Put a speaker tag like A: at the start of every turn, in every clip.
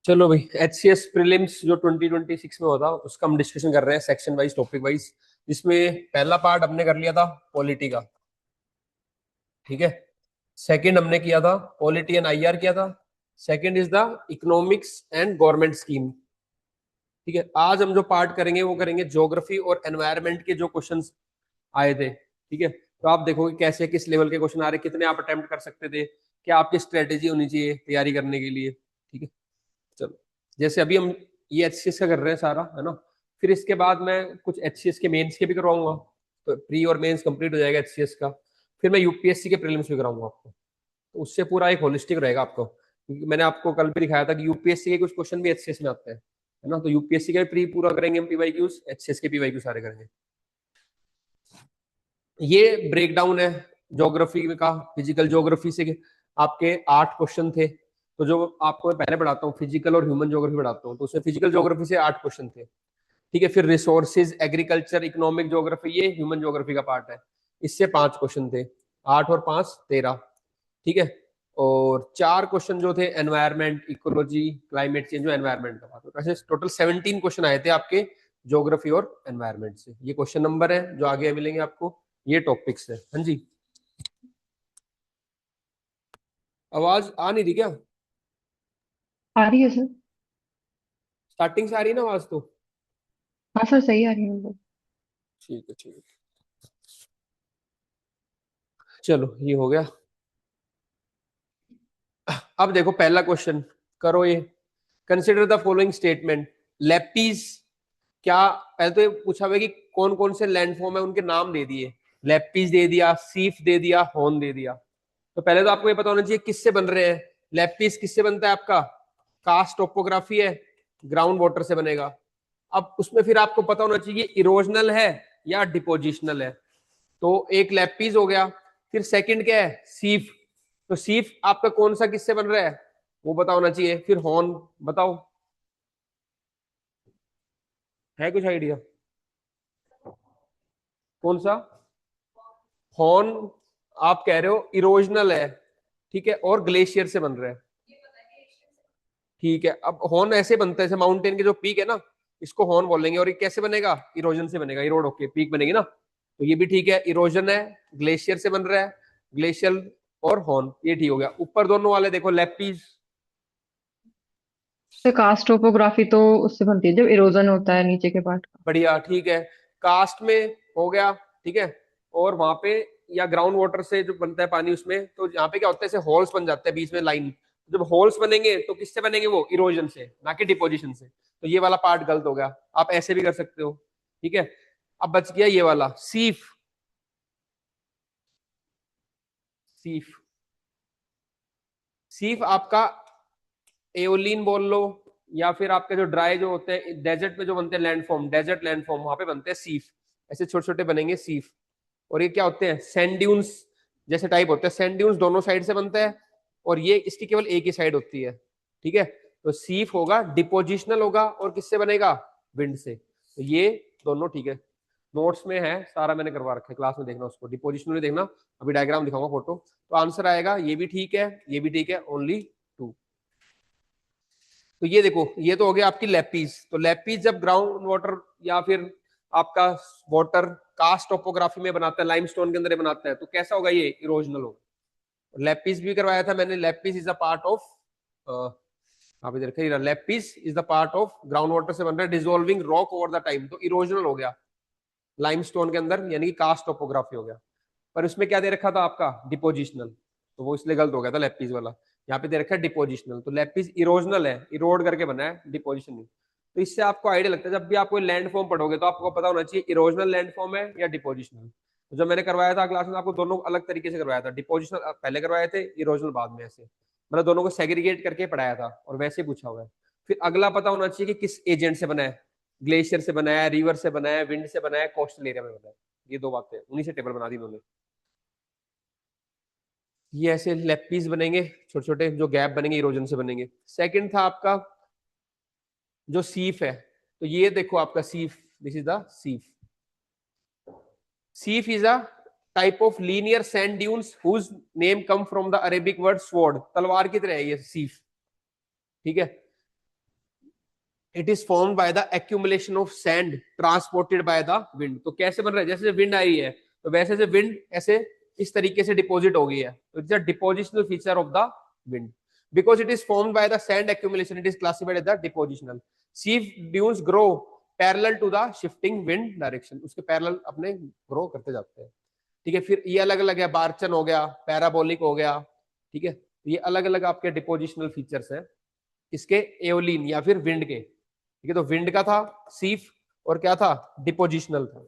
A: चलो भाई, HCS prelims जो 2026 में होता उसका हम डिस्कशन कर रहे हैं सेक्शन वाइज, टॉपिक वाइज। जिसमें पहला पार्ट हमने कर लिया था पॉलिटी का, ठीक है। सेकंड हमने किया था पॉलिटी एंड IR किया था। Second is the economics and government scheme, ठीक है। आज हम जो पार्ट करेंगे वो करेंगे ज्योग्राफी और एनवायरनमेंट के जो क्वेश्चंस आए थे, ठीक है। तो आप देखोगे कैसे किस लेवल के क्वेश्चन आ रहे, कितने आप अटेम्प्ट कर सकते थे, क्या आपकी स्ट्रेटेजी होनी चाहिए तैयारी करने के लिए, ठीक है। चलो, जैसे अभी हम ये HCS का कर रहे हैं सारा, है ना। फिर इसके बाद मैं कुछ HCS के मेंस के भी करवाऊंगा, तो प्री और मेंस कंप्लीट हो जाएगा HCS का। फिर मैं UPSC के प्रीलिम्स भी कराऊंगा आपको, तो उससे पूरा एक होलिस्टिक रहेगा आपको, क्योंकि मैंने आपको कल भी दिखाया था कि UPSC के कुछ क्वेश्चन भी HCS में आते हैं, है ना। तो UPSC का भी प्री पूरा करेंगे हम PYQs, HCS के PYQ सारे करेंगे। ये ब्रेकडाउन है ज्योग्राफी का। फिजिकल ज्योग्राफी से आपके 8 क्वेश्चन थे। तो जो आपको मैं पहले पढ़ाता हूँ फिजिकल और ह्यूमन ज्योग्राफी पढ़ाता हूँ, तो उसमें फिजिकल ज्योग्राफी से 8 क्वेश्चन थे, ठीक है। फिर रिसोर्सेज, एग्रीकल्चर, इकोनॉमिक ज्योग्राफी, ये ह्यूमन ज्योग्राफी का पार्ट है, इससे 5 क्वेश्चन थे। 8 और 5 13, ठीक है। और 4 क्वेश्चन जो थे एनवायरमेंट, इकोलॉजी, क्लाइमेट चेंज और एनवायरमेंट का पार्ट। वैसे टोटल 17 क्वेश्चन आए थे आपके ज्योग्राफी और एनवायरमेंट से। ये क्वेश्चन नंबर है जो आगे मिलेंगे आपको, ये टॉपिक्स है। हाँ जी, आवाज आ नहीं रही क्या?
B: आ रही है सर।
A: स्टार्टिंग से आ रही है ना आवाज तो?
B: हाँ सर, सही आ रही है बिल्कुल।
A: ठीक है, ठीक है। चलो, ये हो गया। अब देखो पहला क्वेश्चन, करो ये। Consider the following statement. Lapies, क्या पहले तो ये पूछा हुआ है कि कौन कौन से लैंडफॉर्म है, उनके नाम दे दिए। लैपीज दे दिया, सीफ दे दिया, हॉर्न दे दिया। तो पहले तो आपको ये पता होना चाहिए किससे बन रहे हैं। लैपीज किससे बनता है आपका? कास्ट टोपोग्राफी है, ग्राउंड वाटर से बनेगा। अब उसमें फिर आपको पता होना चाहिए इरोजनल है या डिपोजिशनल है। तो एक लैपीज हो गया। फिर सेकंड क्या है? सीफ। तो सीफ आपका कौन सा किससे बन रहा है, वो पता होना चाहिए। फिर हॉर्न बताओ, है कुछ आइडिया? कौन सा? हॉर्न आप कह रहे हो इरोजनल है, ठीक है, और ग्लेशियर से बन रहा है, ठीक है। अब हॉर्न ऐसे बनता है, जैसे माउंटेन के जो पीक है ना, इसको हॉर्न बोलेंगे। और ये कैसे बनेगा? इरोजन से बनेगा, इरोड होके पीक बनेगी ना। तो ये भी ठीक है, इरोजन है, ग्लेशियर से बन रहा है, ग्लेशियल और हॉर्न, ये ठीक हो गया। ऊपर दोनों वाले देखो, लेपीज।
B: सर कास्ट टोपोग्राफी तो उससे बनती है जब इरोजन होता है नीचे के पार्ट का।
A: बढ़िया, ठीक है। कास्ट में हो गया, ठीक है। और वहां पे या ग्राउंड वाटर से जो बनता है पानी, उसमें तो यहाँ पे क्या होता है, ऐसे होल्स बन जाते हैं बीच में लाइन। जब होल्स बनेंगे तो किससे बनेंगे? वो इरोजन से, ना कि डिपोजिशन से। तो ये वाला पार्ट गलत हो गया, आप ऐसे भी कर सकते हो, ठीक है। अब बच गया ये वाला सीफ। सीफ, सीफ आपका एओलिन बोल लो, या फिर आपके जो ड्राई जो होते हैं डेजर्ट में जो बनते हैं लैंडफॉर्म, डेजर्ट लैंडफॉर्म, वहां पे बनते हैं सीफ। ऐसे छोटे छोटे बनेंगे सीफ। और ये क्या होते हैं? सैंड ड्यून्स जैसे टाइप होते हैं। सैंड ड्यून्स दोनों साइड से बनता है, और ये इसकी केवल एक ही साइड होती है, ठीक है। तो सीफ होगा, डिपोजिशनल होगा, और किससे बनेगा? विंड से। तो ये दोनों ठीक है, नोट्स में है सारा, मैंने करवा रखा है, क्लास में देखना उसको, डिपोजिशनल देखना। अभी डायग्राम दिखाऊंगा, फोटो। तो आंसर आएगा ये भी ठीक है, ये भी ठीक है, ओनली 2। तो ये देखो, ये तो हो गया आपकी लैपीज। तो लैपीज जब ग्राउंड वाटर या फिर आपका वाटर कास्ट टोपोग्राफी में बनाता है, लाइमस्टोन के अंदर बनाता है, तो कैसा होगा? ये इरोजनल होगा। लैपीज भी करवाया था मैंने। Lapies is a part of, आप इधर कहीं, lapies is the part of groundwater से बन रहा है, dissolving rock over the time. तो इरोजनल हो गया लाइमस्टोन के अंदर, यानी कि कास्ट टोपोग्राफी हो गया। पर उसमें क्या दे रखा था आपका? डिपोजिशनल। तो वो इसलिए गलत हो गया था लैपीज वाला। यहाँ पे दे रखा है डिपोजिशनल। तो लैपीज इरोजनल है, इरोड करके बना है, डिपोजिशन नहीं। तो इससे आपको आइडिया लगता है, जब भी आप कोई लैंड फॉर्म पढ़ोगे तो आपको पता होना चाहिए इरोजनल लैंड फॉर्म है या डिपोजिशनल। तो जब मैंने करवाया था क्लास में, आपको दोनों अलग तरीके से करवाया था। डिपोजिशनल पहले करवाए थे, इरोजनल बाद में, ऐसे मतलब दोनों को सेग्रीगेट करके पढ़ाया था, और वैसे पूछा हुआ है। फिर अगला पता होना चाहिए कि किस एजेंट से बना है। ग्लेशियर से बनाया है, रिवर से बनाया है, विंड से बनाया है, कोस्टल एरिया में बनाया है। ये 2 बातें उन्हीं से टेबल बना दी उन्होंने। ये ऐसे लेपीज बनेंगे, छोटे छोटे जो गैप बनेंगे इरोजन से बनेंगे। सेकंड था आपका जो सीफ है। तो ये देखो आपका seif, this is the seif. Seif is a type of linear sand dunes whose name come from the Arabic word sword. तलवार की तरह है ये सीफ, ठीक है। It is formed by the accumulation of sand transported by the wind. तो कैसे बन रहा है, जैसे विंड आई है तो वैसे से विंड ऐसे इस तरीके से डिपॉजिट हो गई है, तो it's a depositional feature of the wind. Because it is formed by the sand accumulation it is classified as the depositional. Seif dunes grow parallel to the shifting wind direction, उसके parallel अपने grow करते जाते हैं। ठीक है, फिर ये अलग अलग है, बार्चन हो गया, पैराबोलिक हो गया। ठीक है, ये अलग अलग आपके डिपोजिशनल फीचर्स हैं इसके, एओलिन या फिर विंड के। ठीक है, तो विंड का था सीफ और क्या था, डिपोजिशनल था।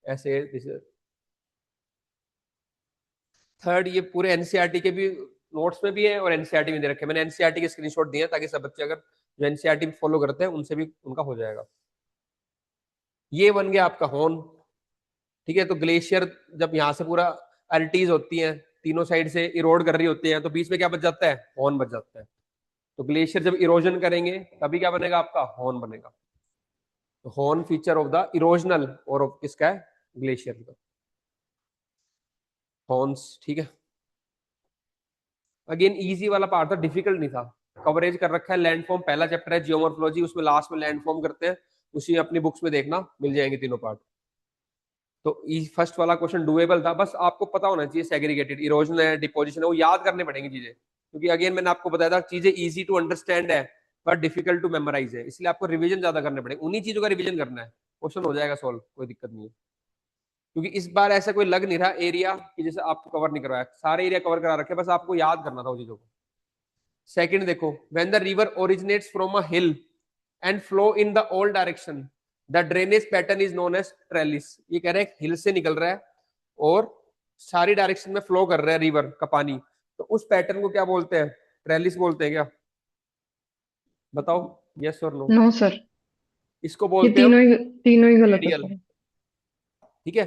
A: ऐसे थर्ड, ये पूरे एनसीईआरटी के भी नोट्स में भी है और एनसीईआरटी में दे रखे, मैंने एनसीईआरटी के स्क्रीनशॉट दिए ताकि सब बच्चे अगर जो एनसीईआरटी फॉलो करते हैं उनसे भी उनका हो जाएगा। ये बन गया आपका हॉर्न। ठीक है, तो ग्लेशियर जब यहाँ से पूरा अल्टीज होती हैं, तीनों साइड से इरोड कर रही होती है, तो बीच में क्या बच जाता है, हॉर्न बच जाता है। तो ग्लेशियर जब इरोजन करेंगे तभी क्या बनेगा, आपका हॉर्न बनेगा। तो horn feature of the erosional और ऑफ किसका है, ग्लेशियर का हॉर्न्स। ठीक है, अगेन इजी वाला पार्ट था, डिफिकल्ट नहीं था। कवरेज कर रखा है, लैंडफॉर्म पहला चैप्टर है जियोमॉर्फोलॉजी, उसमें लास्ट में लैंडफॉर्म करते हैं, उसी अपनी बुक्स में देखना मिल जाएंगे तीनों पार्ट। तो फर्स्ट वाला क्वेश्चन डुएबल था, बस आपको पता होना चाहिए सेग्रीगेटेड इरोजन है, डिपोजिशन है, वो याद करने पड़ेंगे चीजें, क्योंकि अगेन मैंने आपको बताया था चीजें इजी टू अंडरस्टैंड है बट डिफिकल्ट टू मेमोराइज है, इसलिए आपको रिवीजन ज्यादा करने पड़ेंगे, उन्हीं चीजों का रिवीजन करना है, क्वेश्चन हो जाएगा सॉल्व, कोई दिक्कत नहीं है। क्योंकि इस बार ऐसा कोई लग नहीं रहा एरिया कि जैसे आपको कवर नहीं करवाया, सारे एरिया कवर करा रखे, बस आपको याद करना था उन चीजों को। सेकंड देखो, when the river originates from a hill and flow in the all direction the drainage pattern is known as trellis. ये कह रहे हैं हिल से निकल रहा है और सारी डायरेक्शन में फ्लो कर रहा है रिवर का पानी, तो उस पैटर्न को क्या बोलते हैं, ट्रेलिस बोलते हैं क्या, बताओ, यस और नो।
B: नो सर,
A: इसको
B: ये
A: बोलते हैं हम
B: तीनों ही गलत है
A: रेडियल।
B: सर।
A: ठीक है,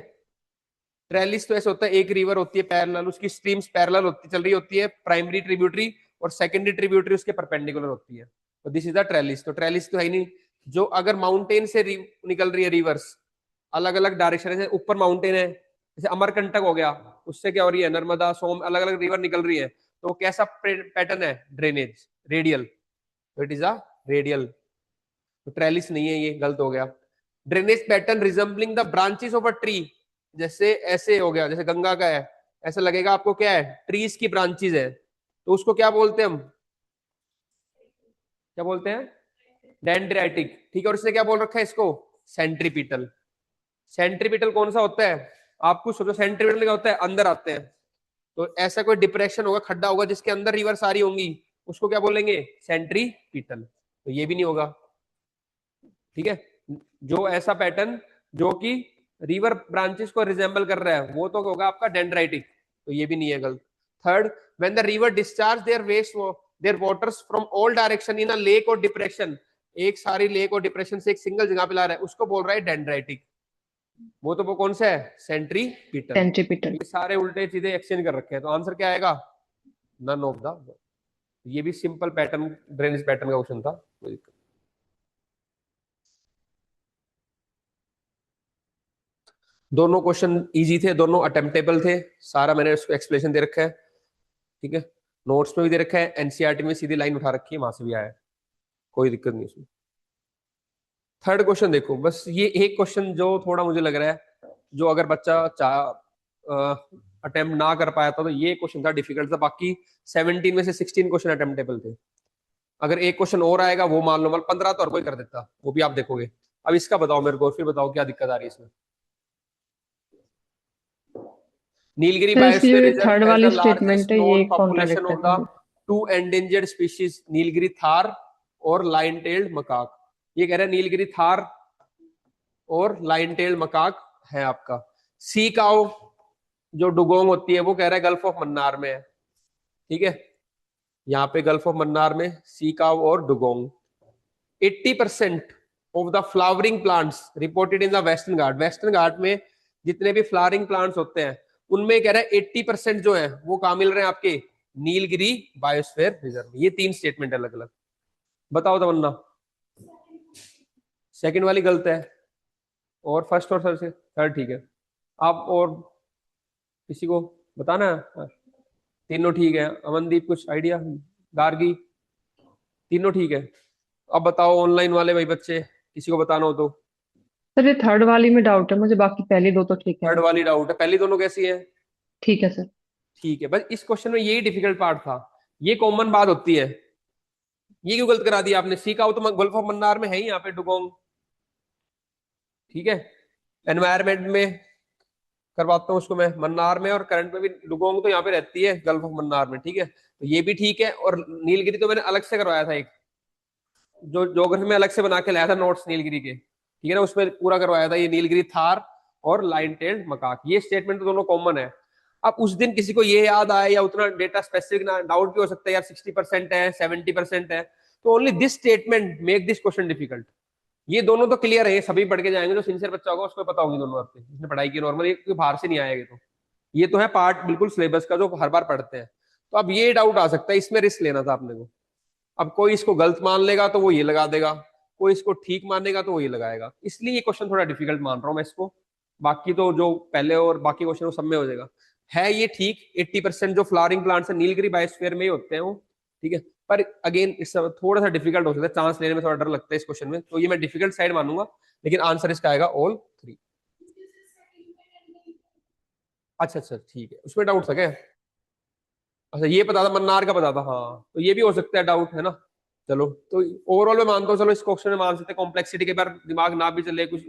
A: ट्रेलिस तो ऐसे होता है, एक रिवर होती है पैरेलल, उसकी स्ट्रीम्स पैरेलल होती चल रही होती है, प्राइमरी ट्रिब्यूटरी और सेकेंडरी ट्रिब्यूटरी उसके परपेंडिकुलर होती है, तो दिस इज द ट्रेलिस। तो ट्रेलिस तो है ही नहीं, जो अगर माउंटेन से निकल रही है रिवर्स अलग अलग डायरेक्शन है, ऊपर माउंटेन है जैसे अमरकंटक हो गया, उससे क्या हो रही है, नर्मदा सोम अलग अलग रिवर निकल रही है, तो कैसा पैटर्न है, ड्रेनेज रेडियल, तो इट इज अ रेडियल। तो ट्रेलिस नहीं है, ये गलत हो गया। Drainage pattern resembling the branches of a tree, जैसे ऐसे हो गया, जैसे गंगा का है, ऐसा लगेगा आपको क्या है, ट्रीज की ब्रांचेस है, तो उसको क्या बोलते हैं हम, क्या बोलते हैं, डेंड्राइटिक। ठीक है, और इसने क्या बोल रखा है इसको, सेंट्रीपिटल। सेंट्रीपिटल कौन सा होता है, आपको सोचो सेंट्रीपिटल क्या होता है, अंदर आते हैं, तो ऐसा कोई डिप्रेशन होगा, खड्डा होगा जिसके अंदर रिवर सारी होंगी, उसको क्या बोलेंगे, सेंट्रीपिटल। तो ये भी नहीं होगा। ठीक है, जो ऐसा पैटर्न जो कि रिवर ब्रांचेस को रिजेंबल कर रहा है वो तो होगा आपका डेंड्राइटिक, तो ये भी नहीं है, गलत। Third, when the river discharge their waste their waters from all direction in a lake और डिप्रेशन, एक सारी लेक और डिप्रेशन से एक सिंगल जगह पे ला रहा है, उसको बोल रहा है डेंड्राइटिक। वो कौन सा है, सेंट्रीपिटल।
B: सेंट्रीपिटल।
A: ये सारे उल्टे सीधे एक्सचेंज कर रखे हैं, तो आंसर क्या आएगा, नन ऑफ द। ये भी सिंपल पैटर्न, ड्रेनेज पैटर्न का क्वेश्चन था, कोई दिक्कत। दोनों क्वेश्चन इजी थे, दोनों अटेम्प्टेबल थे, सारा मैंने उसको एक्सप्लेनेशन दे रखा है। ठीक है, नोट्स में भी दे रखा है, एनसीईआरटी में सीधी लाइन उठा रखी है, वहां से भी आया है, कोई दिक्कत नहीं उसमें। थर्ड क्वेश्चन देखो, बस ये एक क्वेश्चन जो थोड़ा मुझे लग रहा है, जो अगर बच्चा अटेम्प्ट ना कर पाया था तो ये क्वेश्चन था डिफिकल्ट था, बाकी 17 में से 16 क्वेश्चन अटेम्प्टेबल थे। अगर एक क्वेश्चन और आएगा वो मान लो, 15 तो और कोई कर देता, वो भी आप देखोगे। अब इसका बताओ मेरे को, फिर बताओ क्या दिक्कत आ रही है इसमें। नीलगिरी
B: सर इसकी
A: बायोस्फीयर
B: जो
A: रिजर्व
B: थर्ड
A: हैज द
B: वाली
A: लार्जेस्ट
B: स्टेटमेंट है
A: नोन
B: ये
A: पॉपुलेशन
B: कॉन्ट्राडिक्ट है
A: of the
B: sir.
A: Two endangered species Nilgiri tahr और लाइन टेल्ड मकाक। ये कह रहा है नीलगिरी थार और लाइन टेल्ड मकाक है आपका। सी काउ जो डुगोंग होती है वो कह रहा है गल्फ ऑफ मन्नार में है। ठीक है, यहाँ पे गल्फ ऑफ मन्नार में सी काउ और dugong. 80% of the flowering plants reported in the western Ghat, western Ghat में जितने भी फ्लावरिंग प्लांट्स होते हैं उनमें कह रहा है 80% जो है वो कहां मिल रहे हैं, आपके नीलगिरी बायोस्फीयर रिजर्व। ये तीन स्टेटमेंट अलग अलग, बताओ तमन्ना। सेकंड वाली गलत है, और फर्स्ट और थर्ड ठीक है। आप और किसी को बताना है, तीनों ठीक है। अमनदीप कुछ आइडिया, गार्गी, तीनों ठीक है। अब बताओ ऑनलाइन वाले भाई बच्चे, किसी को बताना हो तो।
B: सर ये थर्ड वाली में डाउट है मुझे, बाकी पहली दो तो ठीक है।
A: थर्ड वाली डाउट है, पहली दोनों कैसी है?
B: ठीक है सर।
A: ठीक है, बस इस क्वेश्चन में यही डिफिकल्ट पार्ट था। ये कॉमन बात होती है। ये क्यों गलत करा दिया आपने? सी का हो तो गल्फ ऑफ मन्नार में है ही यहाँ पे डुगोंग। ठीक है, एनवायरमेंट में करवाता हूँ उसको मैं मन्नार में, और करंट में भी डुगोंग तो यहाँ पे रहती है गल्फ ऑफ मन्नार में। ठीक है, तो ये भी ठीक है। और नीलगिरी तो मैंने अलग से करवाया था एक, जो ज्योग्राफी में अलग से बना के लाया था नोट्स नीलगिरी के। ठीक है ना, उसमें पूरा करवाया था ये नीलगिरी थार और लाइन टेल्ड मकाक, ये स्टेटमेंट तो दोनों कॉमन है। अब उस दिन किसी को ये याद आए या उतना डेटा स्पेसिफिक ना, डाउट भी हो सकता है यार 60% है 70% है, तो only this statement make this question difficult. ये दोनों तो क्लियर है, ये सभी पढ़ के जाएंगे, जो सिंसियर बच्चा होगा उसको पता होगी दोनों बातें, जिसने पढ़ाई की नॉर्मल, ये बाहर से नहीं आएगा। ये तो है पार्ट बिल्कुल सिलेबस का जो हर बार पढ़ते हैं। तो अब ये डाउट आ सकता है, इसमें रिस्क लेना था आपने को। अब कोई इसको गलत मान लेगा तो वो ये लगा देगा, कोई इसको ठीक मानेगा तो वो ये लगाएगा, इसलिए ये क्वेश्चन थोड़ा डिफिकल्ट मान रहा हूं मैं इसको। बाकी तो जो पहले और बाकी क्वेश्चन वो सब में हो जाएगा। है ये ठीक, 80% जो फ्लावरिंग प्लांट्स है नीलगिरी बायोस्फीयर में ही होते हैं वो। ठीक है, पर अगेन इस थोड़ा सा डिफिकल्ट हो सकता है, चांस लेने में थोड़ा डर लगता है इस क्वेश्चन में, तो ये मैं डिफिकल्ट साइड मानूंगा। लेकिन आंसर इसका आएगा ऑल 3। अच्छा अच्छा ठीक है, उसमें डाउट था क्या? अच्छा ये पता था, मन्नार का पता था, हाँ तो ये भी हो सकता है डाउट, है ना। चलो तो ओवरऑल मैं मानता हूँ, चलो इस क्वेश्चन में मान सकते हैं कॉम्प्लेक्सिटी के बार दिमाग ना भी चले, कुछ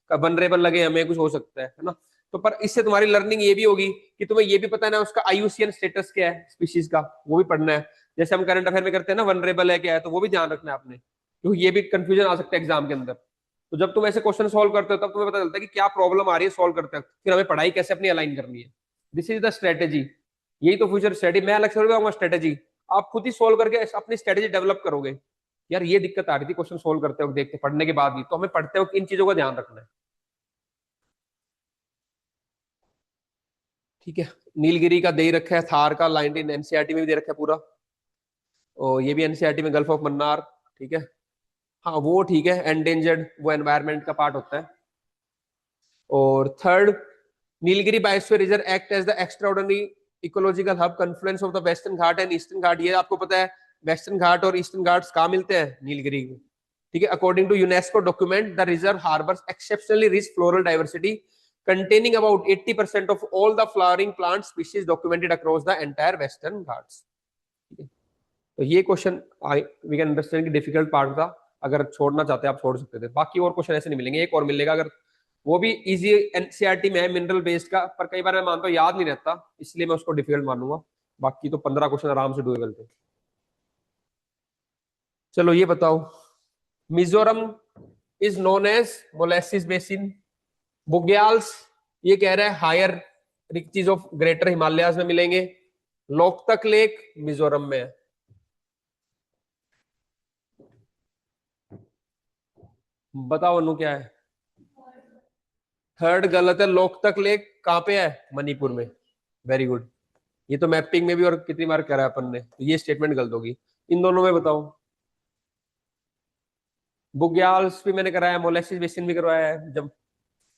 A: वनरेबल लगे हमें, कुछ हो सकता है ना। तो पर इससे तुम्हारी लर्निंग ये भी होगी कि तुम्हें ये भी पता है ना उसका आईयूसीएन स्टेटस क्या है स्पीशीज का, वो भी पढ़ना है। जैसे हम करंट अफेयर में करते हैं ना, वनरेबल है क्या है, तो वो भी ध्यान रखना है आपने, क्योंकि ये भी कंफ्यूजन आ सकता है एग्जाम के अंदर। तो जब तुम ऐसे क्वेश्चन सॉल्व करते हो तब तुम्हें पता चलता है कि क्या प्रॉब्लम आ रही है सॉल्व करते वक्त, फिर हमें पढ़ाई कैसे अपनी अलाइन करनी है। This is the strategy. यही तो फ्यूचर स्टडी, मैं अलग से बताऊंगा स्ट्रेटेजी, आप खुद ही सोल्व करके अपनी स्ट्रेटेजी डेवलप करोगे। यार ये दिक्कत आ रही थी क्वेश्चन सोल्व करते वक्त, देखते पढ़ने के बाद भी, तो हमें पढ़ते वक्त इन चीजों का ध्यान रखना है। ठीक है, नीलगिरी का दे ही रखा है, थार का लाइन एनसीईआरटी में भी दे रखा है पूरा, और ये भी एनसीईआरटी में गल्फ ऑफ मन्नार। ठीक है, हाँ वो ठीक है, एंडेंजर्ड वो एनवायरमेंट का पार्ट होता है। और third, Nilgiri biosphere reserve act as the extraordinary ecological hub confluence of the western Ghat and eastern Ghat, ये आपको पता है वेस्टर्न घाट और ईस्टर्न घाट्स कहाँ मिलते हैं? नीलगिरी में। ठीक है, according to UNESCO document the reserve harbours exceptionally rich floral diversity containing about 80% of all the flowering plant species documented across the entire western ghats। तो ये क्वेश्चन वी कैन अंडरस्टैंड कि डिफिकल्ट पार्ट था, अगर छोड़ना चाहते हैं आप छोड़ सकते थे। बाकी और क्वेश्चन ऐसे नहीं मिलेंगे, एक और मिलेगा अगर, वो भी इजी एनसीईआरटी में है मिनरल बेस्ड का, पर कई बार मैं मानता हूँ याद नहीं रहता, इसलिए मैं उसको डिफिकल्ट मानूंगा। बाकी तो 15 क्वेश्चन आराम से डुएबल थे। चलो ये बताओ, Mizoram is known as molasses basin, bugyals ये कह रहा है higher reaches of greater Himalayas में मिलेंगे, लोकतक लेक मिजोरम में है। बताओ अनु क्या है? थर्ड गलत है, लोकतक लेक कहाँ पे है? मणिपुर में। वेरी गुड, ये तो मैपिंग में भी और कितनी बार करा है अपन ने, तो ये स्टेटमेंट गलत होगी। इन दोनों में बताओ। बुग्याल्स भी मैंने कराया, मोलेसिस बेसिन भी करवाया है। जब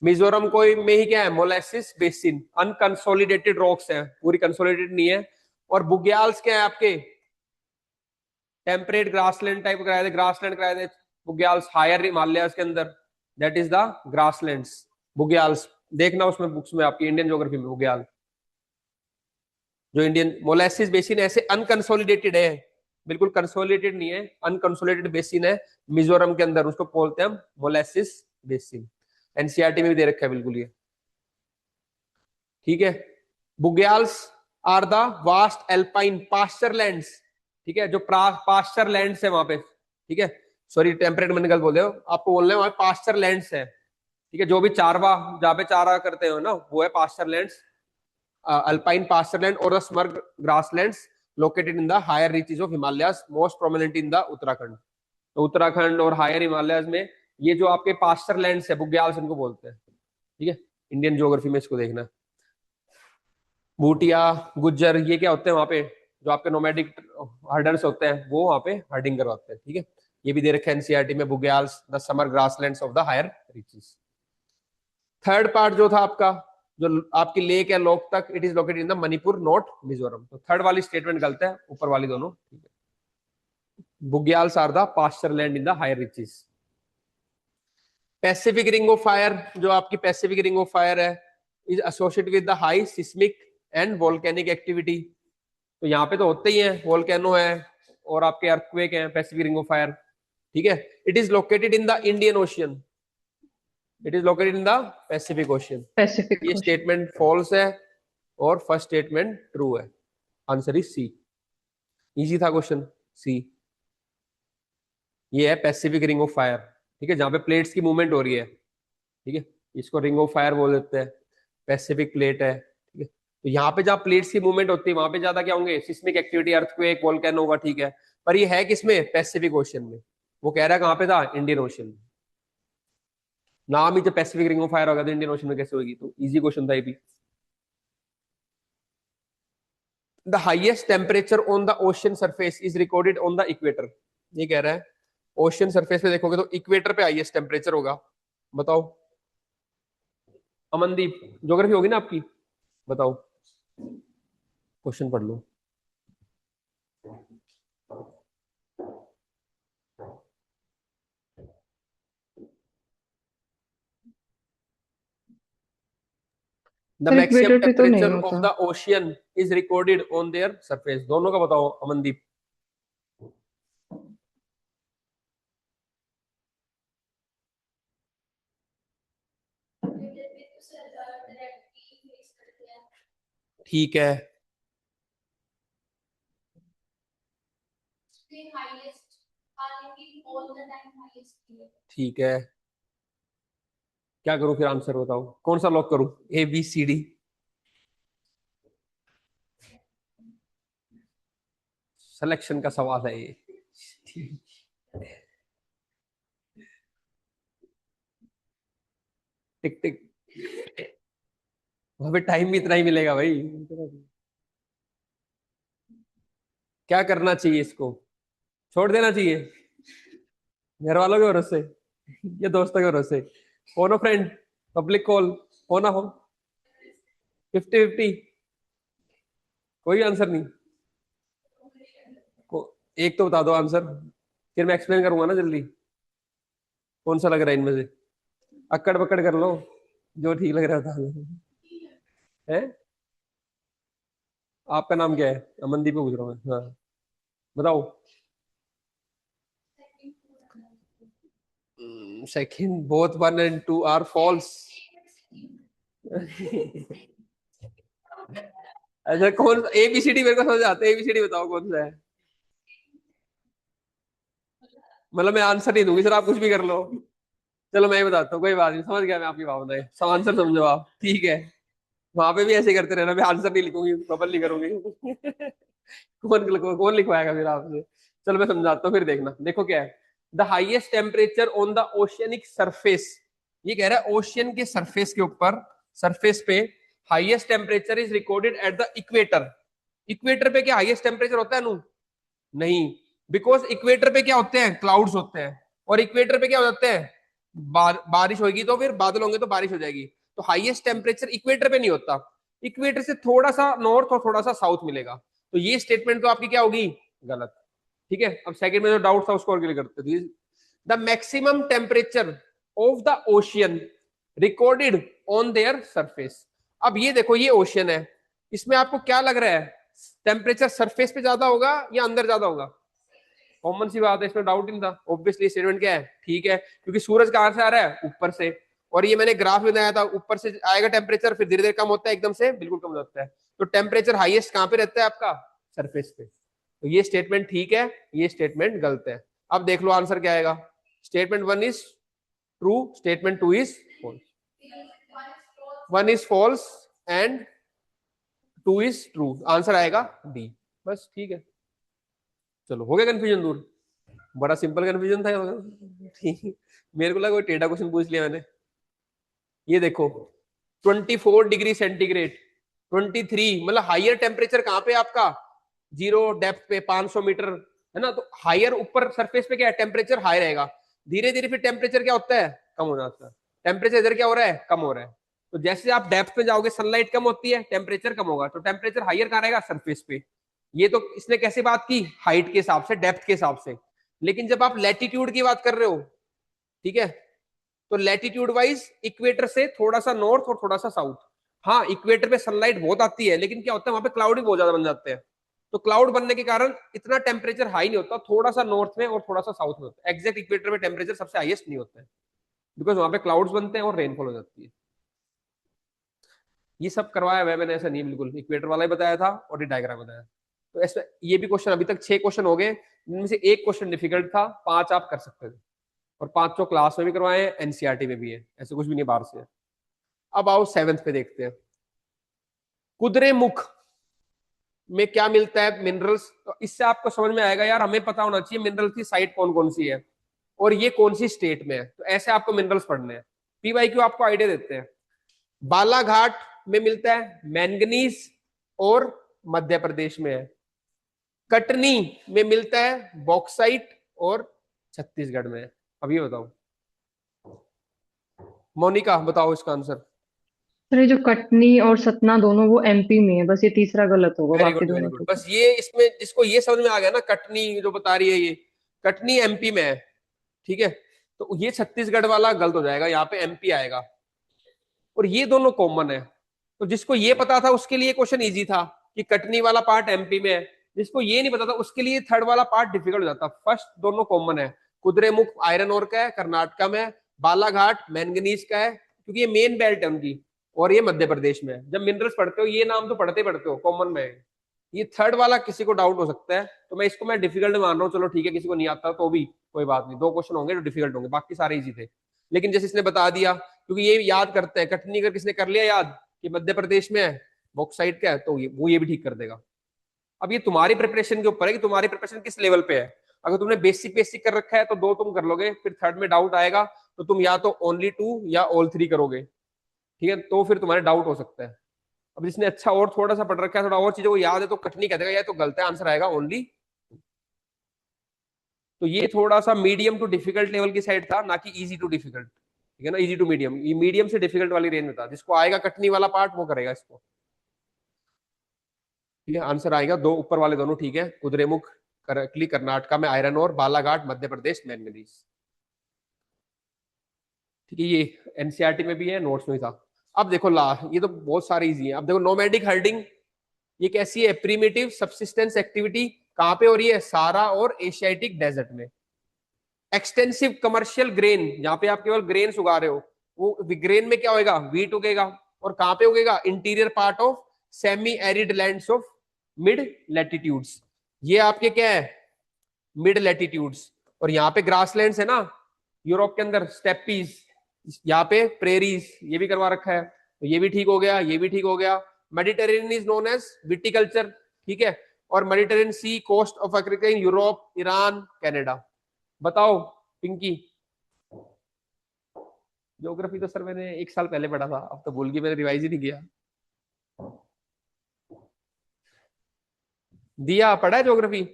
A: मिजोरम को में ही क्या है? मोलेसिस बेसिन, अनकंसोलिडेटेड रॉक्स है, पूरी कंसोलिडेटेड नहीं है। और बुग्याल्स क्या है आपके? टेम्परेट ग्रासलैंड टाइप कराए थे, ग्रासलैंड कराए थे बुग्याल्स, हायर हिमालयाज के अंदर, that is the grasslands bugyals. देखना उसमें बुक्स में आपकी इंडियन ज्योग्राफी में बुग्याल, जो इंडियन मोलेसिस बेसिन ऐसे अनकंसोलिडेटेड है, बिल्कुल कंसोलिडेटेड नहीं है, अनकंसोलिडेटेड बेसिन है मिजोरम के अंदर, उसको बोलते हैं हम मोलेसिस बेसिन। एनसीईआरटी में भी दे रखा है बिल्कुल ये। ठीक है, bugyals are the vast alpine pasture lands. ठीक है, जो पास्चर लैंड्स है वहां पे। ठीक है, सॉरी टेम्परेट मैंने गलत बोल दिया, आपको बोलना है वहां पास्चर लैंड्स है। ठीक है, जो भी चारवा जहाँ पे चारा करते हो ना, वो है पास्चर लैंड्स, अल्पाइन पास्चरलैंड और the summer grasslands located in the higher reaches of Himalayas, most prominent in the Uttarakhand. तो उत्तराखंड और हायर हिमालयाज में ये जो आपके पास्चर लैंड्स है बुग्याल्स इनको बोलते हैं। ठीक है, इंडियन ज्योग्राफी में इसको देखना। भूटिया गुज्जर ये क्या होते हैं वहां पे? जो आपके नोमैडिक हर्डर्स होते हैं वो वहां पे हर्डिंग करवाते हैं। ठीक है, ये भी दे रखा है एनसीईआरटी में, bugyals the summer grasslands of the higher reaches. Third part जो था आपका, जो आपकी लेक है Loktak, it is located in the Manipur not Mizoram. तो थर्ड वाली स्टेटमेंट गलत है, ऊपर वाली दोनों ठीक है। Bugyals are the pasture land in the higher reaches. Pacific ring of fire, जो आपकी पैसिफिक रिंग ऑफ फायर है, is associated with the high seismic and volcanic activity. तो यहाँ पे तो होते ही हैं, वोल्केनो है और आपके अर्थक्वेक है पैसिफिक रिंग ऑफ फायर, ठीक है। It is located in the Indian ocean, it is located in the Pacific ocean.
B: Pacific
A: ये
B: ओशन।
A: स्टेटमेंट फॉल्स है और फर्स्ट स्टेटमेंट ट्रू है। Answer is C. इजी था क्वेश्चन, सी। ये है Pacific ring of fire, ठीक है, जहां पे प्लेट्स की मूवमेंट हो रही है, ठीक है, इसको रिंग ऑफ फायर बोल देते हैं। पैसिफिक प्लेट है, ठीक है। तो यहाँ पे जहाँ प्लेट्स की मूवमेंट होती है वहां पे ज्यादा क्या होंगे, सिस्मिक एक्टिविटी, अर्थक्वेक, वोल्केनो होगा, ठीक है। पर ये है किसमें, पैसिफिक ओशन में। वो कह रहा है कहाँ पे था, इंडियन ओशन में। नाम ही जब पैसिफिक रिंग ऑफ फायर होगा तो इंडियन ओशन में कैसे होगी, तो इजी क्वेश्चन था ये भी। The highest temperature on the ocean surface is recorded on the equator. ये कह रहा है ओशन सरफेस पे देखोगे तो इक्वेटर पे हाईएस्ट टेम्परेचर होगा। बताओ अमनदीप, ज्योग्राफी होगी ना आपकी, बताओ, क्वेश्चन पढ़ लो। द
B: सर
A: मैक्सिमम
B: इक्वेटर पे तो नहीं
A: टेम्परेचर ऑफ
B: होता।
A: The ocean is recorded on their surface. दोनों का बताओ अमनदीप। ठीक है, ठीक है, क्या करूं फिर, आंसर बताओ, कौन सा लॉक करूं, A B C D. Selection का सवाल है ये। टिक टिक, वहां पे टाइम भी इतना ही मिलेगा भाई। क्या करना चाहिए इसको, छोड़ देना चाहिए घर वालों के भरोसे या दोस्तों के भरोसे, फोन फ्रेंड, पब्लिक कॉल, हो ना हो, 50-50, कोई आंसर नहीं। एक तो बता दो आंसर, फिर मैं एक्सप्लेन करूंगा ना जल्दी, कौन सा लग रहा है इनमें से, अक्कड़ पकड़ कर लो, जो ठीक लग रहा था। है, आपका नाम क्या है, अमनदीप पूछ रहा हूँ मैं, हाँ बताओ। Second, both 1 and 2 are false. अच्छा कौन, एबीसीडी मेरे को समझ आता है, एबीसीडी बताओ कौन सा है। मतलब मैं आंसर नहीं दूंगी सर, आप कुछ भी कर लो। चलो मैं ही बताता हूँ, कोई बात नहीं, समझ गया मैं आपकी भावनाएं, सब आंसर समझो आप, ठीक है। वहां पे भी ऐसे करते रहना, मैं आंसर नहीं लिखूंगी, बबल नहीं करूंगी। कौन लिखवाएगा फिर आपसे। चलो मैं समझाता हूँ फिर देखना, देखो क्या है। The highest temperature on the oceanic surface, ये कह रहा है ओशियन के सरफेस के ऊपर, सरफेस पे highest temperature is recorded at the equator. Equator पे क्या हाईएस्ट टेम्परेचर होता है नु, नहीं, बिकॉज इक्वेटर पे क्या होते हैं, क्लाउड्स होते हैं, और इक्वेटर पे क्या हो जाते हैं, बारिश होगी तो फिर बादल होंगे तो बारिश हो जाएगी। तो हाईएस्ट टेम्परेचर इक्वेटर पे नहीं होता, इक्वेटर से थोड़ा सा नॉर्थ और थोड़ा सा साउथ मिलेगा। तो ये स्टेटमेंट तो आपकी क्या होगी, गलत, ठीक है। अब सेकंड में जो डाउट था उसको और क्लियर करते थे। The maximum temperature of the ocean recorded on their surface. अब ये देखो, ये ओशियन है, इसमें आपको क्या लग रहा है, टेम्परेचर सरफेस पे ज्यादा होगा या अंदर ज्यादा होगा, कॉमन सी बात है, इसमें डाउट नहीं था, ऑब्वियसली स्टेटमेंट क्या है, ठीक है, क्योंकि सूरज कहां से आ रहा है, ऊपर से, और ये मैंने ग्राफ में बताया था, ऊपर से आएगा टेम्परेचर, फिर धीरे धीरे कम होता है, एकदम से बिल्कुल कम हो जाता है। तो टेम्परेचर हाईएस्ट कहां पे रहता है आपका, सरफेस पे। तो ये स्टेटमेंट ठीक है, ये स्टेटमेंट गलत है। अब देख लो आंसर क्या आएगा, statement 1 is true, statement 2 is false, 1 is false and 2 is true, answer आएगा डी। बस ठीक है, चलो हो गया कंफ्यूजन दूर, बड़ा सिंपल कंफ्यूजन था। ठीक, मेरे को लगा कोई टेढ़ा क्वेश्चन पूछ लिया मैंने। ये देखो 24 डिग्री सेंटीग्रेड, 23, मतलब हाइयर टेम्परेचर कहां पे आपका, जीरो डेप्थ पे 500 मीटर, है ना। तो हायर ऊपर सरफेस पे क्या है, टेम्परेचर हाई रहेगा, धीरे धीरे फिर टेम्परेचर क्या होता है, कम हो जाता है। टेम्परेचर इधर क्या हो रहा है, कम हो रहा है। तो जैसे आप डेप्थ पे जाओगे सनलाइट कम होती है, टेम्परेचर कम होगा, तो टेम्परेचर हाइयर कहां रहेगा, सरफेस पे। ये तो इसने कैसे बात की, हाइट के हिसाब से, डेप्थ के हिसाब से। लेकिन जब आप लैटिट्यूड की बात कर रहे हो, ठीक है, तो लैटिट्यूड वाइज इक्वेटर से थोड़ा सा नॉर्थ और थोड़ा सा साउथ, हाँ इक्वेटर पे सनलाइट बहुत आती है, लेकिन क्या होता है वहां पे क्लाउड भी बहुत ज्यादा बन जाते हैं, तो क्लाउड बनने के कारण इतना टेम्परेचर हाई नहीं होता, थोड़ा सा नॉर्थ में और थोड़ा सा साउथ में होता है, एग्जैक्ट इक्वेटर में टेम्परेचर सबसे हाईएस्ट नहीं होता है, बिकॉज वहां पे क्लाउड्स बनते हैं और रेनफॉल हो जाती है। ये सब करवाया हुआ है मैंने, ऐसा नहीं है बिल्कुल, इक्वेटर वाला ही बताया था और ये डायग्राम बताया। तो ऐसे ये भी क्वेश्चन, अभी तक 6 क्वेश्चन हो गए, इनमें से एक क्वेश्चन डिफिकल्ट था, 5 आप कर सकते थे, और 5 तो क्लास में भी करवाए हैं, एनसीईआरटी में भी है, ऐसे कुछ भी नहीं बाहर से है। अब आओ 7th पे देखते हैं, कुद्रेमुख में क्या मिलता है मिनरल्स, तो इससे आपको समझ में आएगा यार, हमें पता होना चाहिए मिनरल की साइट कौन कौन सी है और ये कौन सी स्टेट में है, तो ऐसे आपको मिनरल्स पढ़ने हैं। पीवाईक्यू आपको आइडिया देते हैं। बालाघाट में मिलता है मैंगनीज और मध्य प्रदेश में है। कटनी में मिलता है बॉक्साइट और छत्तीसगढ़ में है। अब ये बताओ, मोनिका बताओ इसका आंसर।
B: सर ये जो कटनी और सतना दोनों वो एमपी में है, बस ये तीसरा गलत होगा,
A: वेरी
B: बाकी
A: गुड वेरी
B: दोनों
A: गुड,
B: ठीक है।
A: बस ये इसमें जिसको ये समझ में आ गया ना, कटनी जो बता रही है ये, कटनी एमपी में है, ठीक है, तो ये छत्तीसगढ़ वाला गलत हो जाएगा, यहाँ पे एमपी आएगा, और ये दोनों कॉमन है, तो जिसको ये पता था उसके लिए क्वेश्चन इजी था कि कटनी वाला पार्ट एमपी में है, जिसको ये नहीं पता था उसके लिए थर्ड वाला पार्ट डिफिकल्ट हो जाता। फर्स्ट दोनों कॉमन है, कुद्रेमुख आयरन ओर का है, कर्नाटका में है, बालाघाट मैंगनीज का है, क्योंकि ये मेन बेल्ट है उनकी, और ये मध्य प्रदेश में है। जब मिनरल्स पढ़ते हो ये नाम तो पढ़ते पढ़ते हो, कॉमन में है। ये थर्ड वाला किसी को डाउट हो सकता है, तो मैं इसको मैं डिफिकल्ट मान रहा हूँ, चलो ठीक है, किसी को नहीं आता तो भी कोई बात नहीं, 2 क्वेश्चन होंगे जो डिफिकल्ट होंगे, बाकी सारे इजी थे। लेकिन जैसे इसने बता दिया, क्योंकि ये याद करते हैं, कटनी अगर किसने कर लिया याद कि मध्य प्रदेश में है, बॉक्साइट का है, तो ये भी ठीक कर देगा। अब ये तुम्हारी प्रिपरेशन के ऊपर है कि तुम्हारी प्रिपरेशन किस लेवल पे है। अगर तुमने बेसिक बेसिक कर रखा है तो 2 तुम कर लोगे, फिर थर्ड में डाउट आएगा तो तुम या तो ओनली 2 या ऑल 3 करोगे, ठीक है, तो फिर तुम्हारे डाउट हो सकता है। अब जिसने अच्छा और थोड़ा सा पढ़ रखा है, थोड़ा और चीजों को याद है, तो कटनी कह देगा, या तो गलत है, आंसर आएगा ओनली। तो ये थोड़ा सा मीडियम टू डिफिकल्ट लेवल की साइड था, ना कि इजी टू डिफिकल्ट, ठीक है ना, इजी टू मीडियम, ये मीडियम से डिफिकल्ट वाली रेंज में था, जिसको आएगा कटनी वाला पार्ट वो करेगा इसको, ठीक है। आंसर आएगा दो ऊपर वाले दोनों, ठीक है, कुद्रेमुख करेक्टली कर्नाटका में आयरन और, बालाघाट मध्य प्रदेश मैंगनीज, ठीक है, ये एनसीईआरटी में भी है, नोट्स में भी था। अब देखो ला, ये तो बहुत सारे इजी है। अब देखो नोमैडिक हर्डिंग, ये कैसी है, प्रीमिटिव सबसिस्टेंस एक्टिविटी, कहां पे हो रही है, सारा और एशियाटिक डेजर्ट में। एक्सटेंसिव कमर्शियल ग्रेन, जहां पे आप केवल ग्रेन उगा रहे हो, वो ग्रेन में क्या होगा, वीट उगेगा, और कहां पे उगेगा, interior part of semi arid lands of mid latitudes, ये आपके क्या है, मिड लैटिट्यूड्स। और यहाँ पे ग्रासलैंड्स है ना, यूरोप के अंदर स्टेपीज, यहाँ पे प्रेरीज, ये भी करवा रखा है, तो ये भी ठीक हो गया, ये भी ठीक हो गया। Mediterranean is known as viticulture, ठीक है, और Mediterranean sea coast of Africa, Europe, Iran, Canada. बताओ पिंकी, ज्योग्राफी तो सर मैंने 1 साल पहले पढ़ा था, अब तो भूल गई, मैंने रिवाइज ही नहीं किया। दिया पढ़ा है ज्योग्राफी?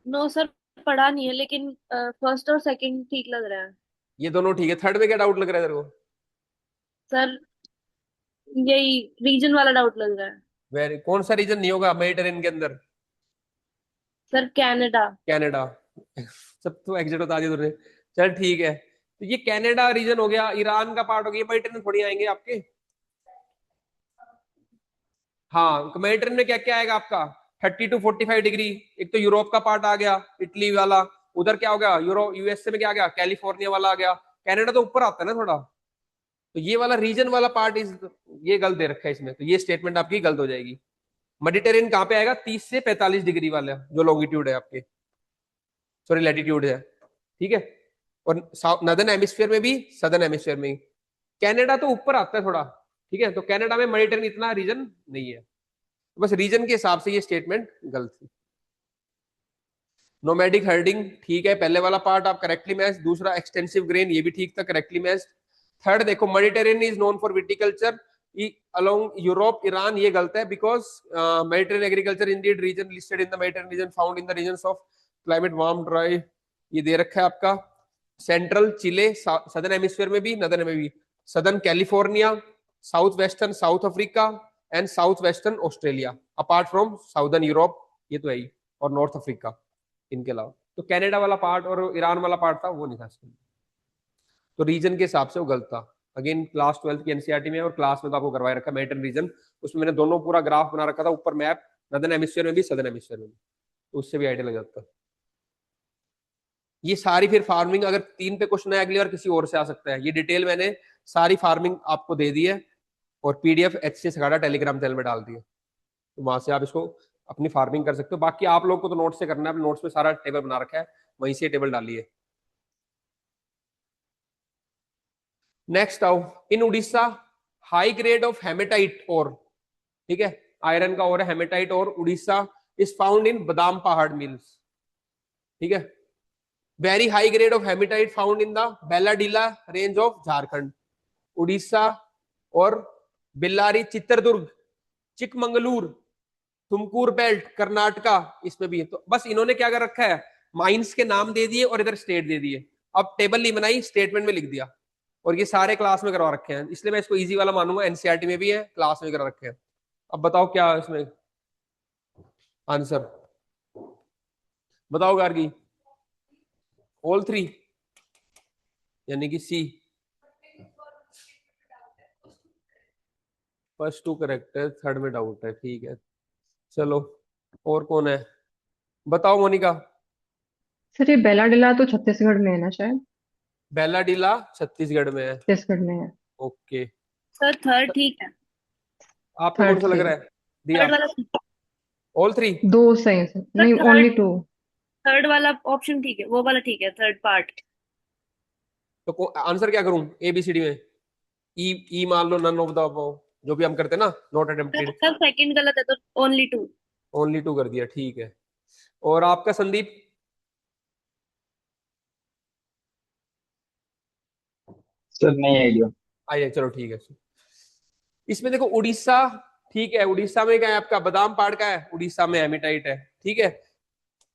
C: नो सर, पढ़ा नहीं है, लेकिन फर्स्ट और सेकंड ठीक लग रहा है।
A: ये दोनों ठीक है, थर्ड में क्या डाउट लग रहा है तेरे को?
C: सर यही रीजन वाला डाउट लग रहा है।
A: वेरी, कौन सा रीजन नहीं होगा मेडिटेरेनियन के अंदर?
C: Sir Canada.
A: कनाडा। सब तो एग्जिट बता दिया तूने, चल ठीक है, तो ये कनाडा रीजन हो गया, ईरान का पार्ट हो गया, मेडिटेरेनियन थोड़ी आएंगे आपके। हाँ, मेडिटेरेनियन में क्या क्या आएगा आपका, 30 to 45 डिग्री, एक तो यूरोप का पार्ट आ गया, इटली वाला, उधर क्या हो गया, यूएसए में क्या आ गया, कैलिफोर्निया वाला आ गया, कनाडा तो ऊपर आता है ना थोड़ा, तो ये वाला रीजन वाला पार्ट इज, ये गलत दे रखा है इसमें, तो ये स्टेटमेंट आपकी गलत हो जाएगी। मेडिटेरेनियन कहाँ पे आएगा, 30 से 45 डिग्री वाला जो लॉन्गिट्यूड है आपके, सॉरी लैटिट्यूड है, ठीक है, और नदर्न हेमिस्फीयर में भी, सदर्न हेमिस्फीयर में। कनाडा तो ऊपर आता है थोड़ा, ठीक है, तो कनाडा में मेडिटेरेनियन इतना रीजन नहीं है, तो बस रीजन के हिसाब से ये स्टेटमेंट गलत थी। नोमैडिक हर्डिंग ठीक है, पहले वाला पार्ट आप करेक्टली मैच, दूसरा एक्सटेंसिव ग्रेन, ये भी ठीक था, करेक्टली मैच। थर्ड देखो, Mediterranean is known for viticulture along Europe, Iran, ये गलत है, because Mediterranean agriculture indeed region listed in the Mediterranean region found in the region of climate warm dry, ये दे रखा है आपका। सेंट्रल चिले, सदर्न हेमिस्फीयर में भी, नदर्न में भी, southern California, south western south Africa and south western Australia, apart from southern Europe, ये तो है ही, और नॉर्थ अफ्रीका। इनके अलावा। तो कनाडा वाला पार्ट और ईरान वाला पार्ट था, वो नहीं था इसमें। तो रीजन के हिसाब से वो गलत था। अगेन क्लास 12 की एनसीईआरटी में और क्लास में तो आपको करवाए रखा मैटर रीजन, उसमें मैंने दोनों पूरा ग्राफ बना रखा था, ऊपर मैप, नॉर्दर्न हेमिस्फीयर में भी सदर्न हेमिस्फीयर में भी, तो उससे भी आइडिया लग जाता है। ये सारी फिर फार्मिंग, अगर 3 पे क्वेश्चन है अगली बार किसी और से आ सकता है, ये डिटेल मैंने सारी फार्मिंग आपको दे दी है और पीडीएफ HCS अखाड़ा टेलीग्राम चैनल में डाल दी है, तो वहां से आप इसको अपनी फार्मिंग कर सकते हो। बाकी आप लोग को तो नोट से करना है, नोट्स में सारा टेबल बना रखा है, वहीं से टेबल डालिए। नेक्स्ट आओ, in Orissa high grade of hematite और, ठीक है, आयरन का और हेमेटाइट और उड़ीसा इज फाउंड इन बादाम पहाड़ मिल्स, ठीक है। Very high grade of hematite found in the Bailadila range of Jharkhand, Odisha और बिल्लारी चित्रदुर्ग चिकमंगलूर तुमकुर बेल्ट कर्नाटका इसमें भी है। तो बस इन्होंने क्या कर रखा है, माइंस के नाम दे दिए और इधर स्टेट दे दिए, अब टेबल नहीं बनाई, स्टेटमेंट में लिख दिया, और ये सारे क्लास में करवा रखे हैं, इसलिए मैं इसको इजी वाला मानूंगा। एनसीईआरटी में भी है, क्लास में करा रखे हैं। अब बताओ क्या इसमें आंसर, बताओ गार्गी। ऑल 3 यानी कि सी, फर्स्ट 2 करेक्ट है, थर्ड में डाउट है, ठीक है। चलो और कौन है, बताओ मोनिका।
B: सर ये बेलाडिला तो छत्तीसगढ़ में है ना शायद?
A: बेलाडीला छत्तीसगढ़ में है,
B: छत्तीसगढ़ में है।
A: ओके।
C: सर थर्ड ठीक है।
A: आपको कौन
B: थर्ड
A: सा लग
B: सही।
A: रहा है, दिया
C: थर्ड वाला
A: ऑल 3?
B: दो सही है सर,
C: सर
B: नहीं
C: थर्ड,
B: ओनली 2।
C: थर्ड वाला ऑप्शन ठीक है, वो वाला ठीक है, थर्ड पार्ट।
A: तो आंसर क्या करूं ABCD में, ई मान लो, नन ऑफ द अबव, जो भी हम करते हैं ना, नॉट अटेम्प्टेड,
C: सर सेकंड गलत है तो ओनली 2।
A: ओनली 2 कर दिया, ठीक है। और आपका संदीप,
D: सर नहीं आइडिया।
A: आइए चलो ठीक है। इसमें देखो उड़ीसा, ठीक है, उड़ीसा में क्या है आपका, बादाम पाड़ का है, उड़ीसा में हेमेटाइट है, ठीक है।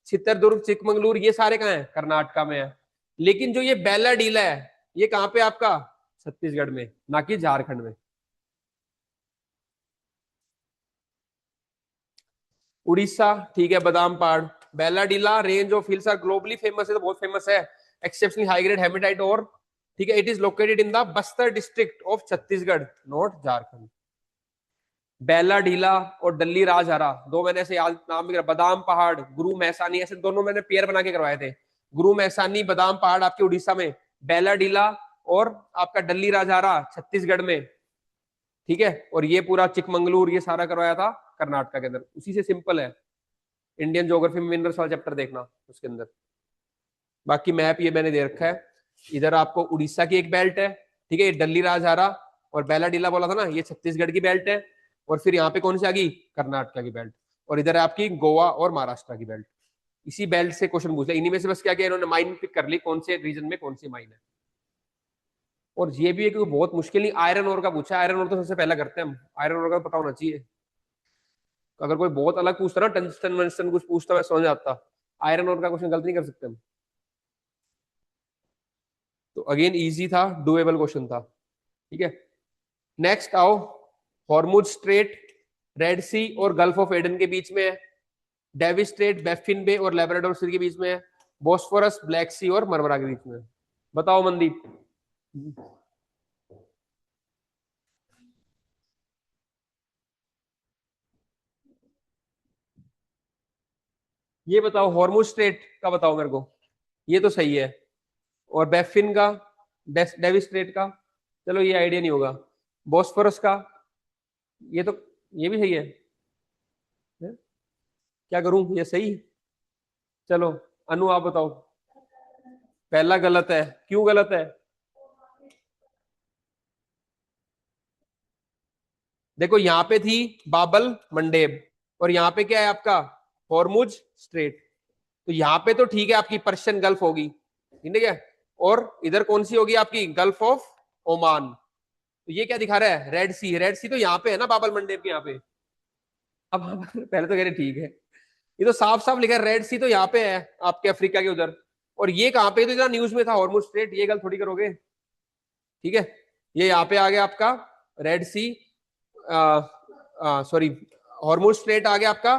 A: चित्रदुर्ग चिकमंगलूर ये सारे कहाँ है, कर्नाटका में है। लेकिन जो ये बेलाडीला है ये कहाँ पे आपका, छत्तीसगढ़ में, ना कि झारखंड में। उड़ीसा ठीक है, Badampahar, Bailadila range of hills are globally famous है, तो बहुत फेमस है, एक्सेप्शनली हाई ग्रेड हेमेटाइट और, ठीक है। It is located in the Bastar district of Chhattisgarh, not Jharkhand. Bailadila और डल्ली राजहरा, दो मैंने ऐसे याद नाम भी, बादाम पहाड़ गुरु महसानी, ऐसे दोनों मैंने पेयर बना के करवाए थे। गुरु महसानी बादाम पहाड़ आपके उड़ीसा में, बेलाडीला और आपका डल्ली राजहरा छत्तीसगढ़ में, ठीक है। और ये पूरा चिकमंगलूर ये सारा करवाया था कर्नाटक के अंदर, उसी से सिंपल है। इंडियन ज्योग्राफी में मिनरल्स वाला चैप्टर देखना उसके अंदर। बाकी मैप ये मैंने दे रखा है, इधर आपको उड़ीसा की एक बेल्ट है, ठीक है, ये डल्ली राजहरा और बेलाडीला बोला था ना, ये छत्तीसगढ़ की बेल्ट है। और फिर यहाँ पे कौन सी आ गई, कर्नाटका की बेल्ट। और इधर आपकी गोवा और महाराष्ट्र की बेल्ट। इसी बेल्ट से क्वेश्चन पूछा, इन्हीं में से बस क्या किया इन्होंने, माइन पिक कर ली, कौन से रीजन में कौन सी माइन है। और ये भी है कि बहुत मुश्किल नहीं, आयरन ओर का पूछा, आयरन ओर तो सबसे पहला करते हैं हम, आयरन ओर का पता होना चाहिए। अगर कोई बहुत अलग पूछता ना, टंगस्टन वंगस्टन कुछ पूछता, मैं समझ आता, आयरन ओर का क्वेश्चन गलत नहीं कर सकते हम। तो अगेन इजी था, डुएबल क्वेश्चन था, ठीक है। नेक्स्ट आओ, हॉर्मुज स्ट्रेट रेड सी और गल्फ ऑफ एडन के बीच में है, डेविस स्ट्रेट बैफिन बे और लेब्राडोर सी के बीच में है, बोस्फोरस ब्लैक सी और मरमरा के बीच में है। बताओ मनदीप। ये बताओ, हॉर्मुज स्ट्रेट का बताओ मेरे को, ये तो सही है। और बैफिन का, डेविस स्ट्रेट का, चलो ये आइडिया नहीं होगा। बोस्फोरस का, ये तो, ये भी सही है, क्या करूं, ये सही। चलो अनु आप बताओ। पहला गलत है, क्यों गलत है? देखो यहाँ पे थी बाबल मंडेब और यहाँ पे क्या है आपका, हॉर्मुज स्ट्रेट। तो यहाँ पे तो ठीक है, आपकी पर्शियन गल्फ होगी, ठीक है। और इधर कौन सी होगी आपकी, गल्फ ऑफ ओमान। तो ये क्या दिखा रहा है, रेड सी, रेड सी तो यहाँ पे है ना, बाबल मंडेब के यहाँ पे। अब पहले तो कह रहे ठीक है, ये तो साफ साफ लिखा है रेड सी तो यहाँ पे है आपके अफ्रीका के उधर। और ये कहाँ पे, तो इतना न्यूज में था हॉर्मुज स्ट्रेट, ये गल थोड़ी करोगे, ठीक है। ये यहाँ पे आ गया आपका रेड सी, सॉरी हॉर्मुज स्ट्रेट आ गया आपका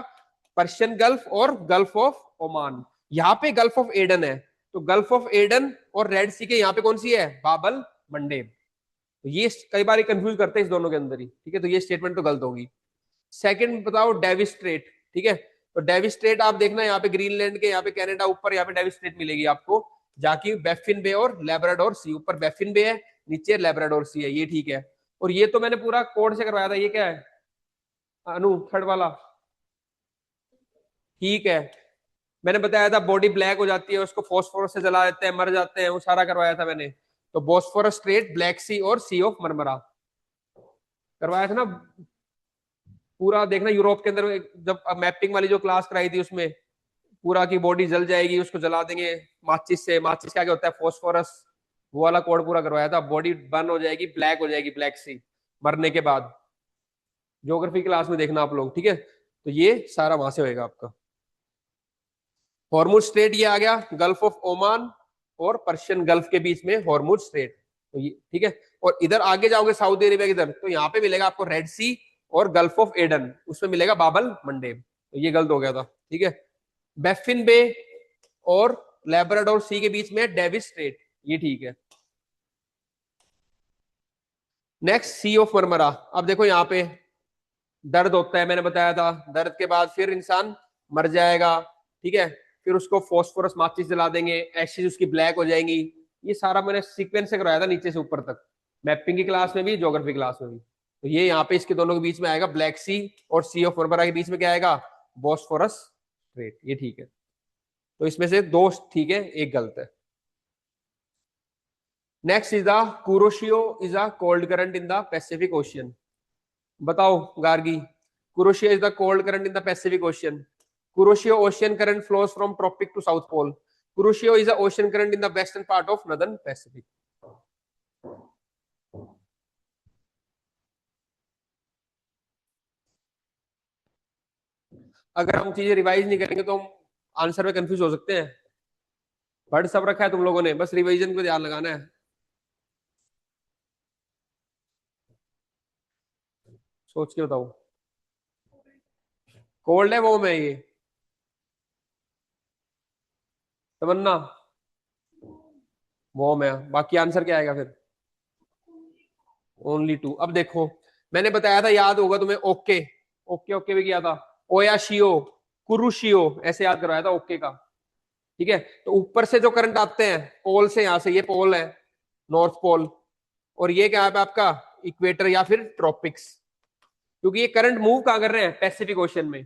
A: पर्शियन गल्फ और गल्फ ऑफ ओमान। यहाँ पे गल्फ ऑफ एडन है, तो गल्फ ऑफ एडन और रेड सी के यहाँ पे कौन सी है, बाबल मंडेब। तो ये कई बार कंफ्यूज करते हैं इस दोनों के अंदर ही, ठीक है, तो ये स्टेटमेंट तो गलत होगी। सेकंड बताओ डेविस स्ट्रेट, ठीक है, तो डेविस स्ट्रेट आप देखना यहाँ पे ग्रीनलैंड के, यहाँ पे कनाडा ऊपर, यहाँ पे डेविस स्ट्रेट मिलेगी आपको, जाके बैफिन बे और लेब्राडोर सी, ऊपर बैफिन बे है, नीचे लेब्राडोर सी है, ये ठीक है। और ये तो मैंने पूरा कोड से करवाया था, ये क्या है अनु, थर्ड वाला, ठीक है, मैंने बताया था बॉडी ब्लैक हो जाती है, उसको फॉस्फोरस से जला देते हैं, मर जाते हैं, वो सारा करवाया था मैंने। तो बॉस्फोरस स्ट्रेट, ब्लैक सी और सी ऑफ मरमरा करवाया था ना पूरा। देखना यूरोप के अंदर जब मैपिंग वाली जो क्लास कराई थी उसमें पूरा की बॉडी जल जाएगी, उसको जला देंगे माचिस से, माचिस क्या होता है फॉस्फोरस, वो वाला कोड पूरा करवाया था, बॉडी बर्न हो जाएगी, ब्लैक हो जाएगी, ब्लैक सी मरने के बाद, ज्योग्राफी क्लास में देखना आप लोग, ठीक है। तो ये सारा वहां से होएगा आपका। हॉर्मुज स्ट्रेट ये आ गया, गल्फ ऑफ ओमान और पर्शियन गल्फ के बीच में हॉर्मुज स्ट्रेट, तो ये ठीक है। और इधर आगे जाओगे सऊदी अरेबिया की तरफ, तो यहाँ पे मिलेगा आपको रेड सी और गल्फ ऑफ एडन, उसमें मिलेगा बाबल मंडेब, तो ये गलत हो गया था, ठीक है। बैफिन बे और लेब्राडोर सी के बीच में डेविस स्ट्रेट, ये ठीक है। नेक्स्ट सी ऑफ मरमरा, अब देखो यहाँ पे दर्द होता है, मैंने बताया था, दर्द के बाद फिर इंसान मर जाएगा, ठीक है, फिर उसको फॉस्फोरस माचिस जला देंगे, एशेज उसकी ब्लैक हो जाएंगी, ये सारा मैंने सीक्वेंस से करवाया था नीचे से ऊपर तक, मैपिंग की क्लास में भी, ज्योग्राफी क्लास में भी। तो ये यहाँ पे इसके दोनों के बीच में आएगा ब्लैक सी, और सी ऑफ मरमरा के बीच में क्या आएगा, बॉस्फोरस स्ट्रेट, ये ठीक है। तो इसमें से दो ठीक है, एक गलत है। Next is the Kuroshio is a cold current in the Pacific ocean, बताओ Gargi, Kuroshio is the cold current in the Pacific ocean. Kuroshio ocean current flows from tropic to south pole. Kuroshio is the ocean current in the western part of northern Pacific. अगर हम चीजें revise नहीं करेंगे तो हम answer में confuse हो सकते हैं। पढ़ सब रखा है तुम लोगों ने, बस रिवीजन पे ध्यान लगाना है। सोच के बताओ, कोल्ड है वो में ये तमन्ना, वो में, बाकी आंसर क्या आएगा फिर, ओनली टू। अब देखो मैंने बताया था, याद होगा तुम्हें, ओके ओके ओके भी किया था, ओयाशियो कुरुशियो ऐसे याद करवाया था ओके का, ठीक है। तो ऊपर से जो करंट आते हैं पोल से, यहां से ये पोल है नॉर्थ पोल, और ये क्या है आपका इक्वेटर या फिर ट्रॉपिक्स, क्योंकि ये करंट मूव कहां कर रहे हैं, पैसिफिक ओशन में,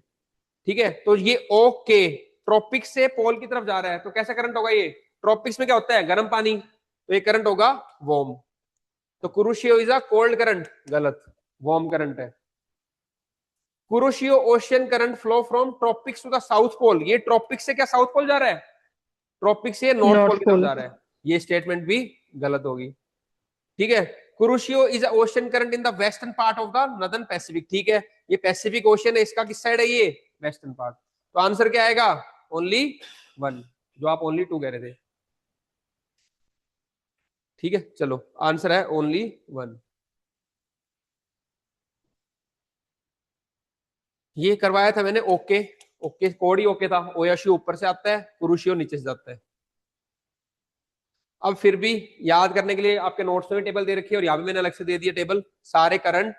A: ठीक है। तो ये ओके ट्रॉपिक्स से पोल की तरफ जा रहा है, तो कैसा करंट होगा ये, ट्रॉपिक्स में क्या होता है गर्म पानी, तो ये करंट होगा वार्म, तो Kuroshio is a cold current, गलत, वार्म करंट है। Kuroshio ocean current flow from tropics to the south pole, ये ट्रॉपिक्स से क्या साउथ पोल जा रहा है, ट्रॉपिक से नॉर्थ पोल
B: नॉर्थ
A: की तरफ
B: पोल।
A: जा रहा है, ये स्टेटमेंट भी गलत होगी, ठीक है। कुरुशियो is a ocean current in the western part of the northern Pacific, ठीक है, ये पैसिफिक ओशियन है, इसका किस साइड है ये, वेस्टर्न पार्ट, तो आंसर क्या आएगा, ओनली वन, जो आप ओनली टू कह रहे थे, ठीक है। चलो आंसर है ओनली वन। ये करवाया था मैंने ओके, ओके कोड ही ओके था, ओयाशियो ऊपर से आता है, कुरुशियो नीचे से जाता है। अब फिर भी याद करने के लिए आपके नोट्स में भी टेबल दे रखी है, और यहाँ भी मैंने अलग से दे दिया टेबल, सारे करंट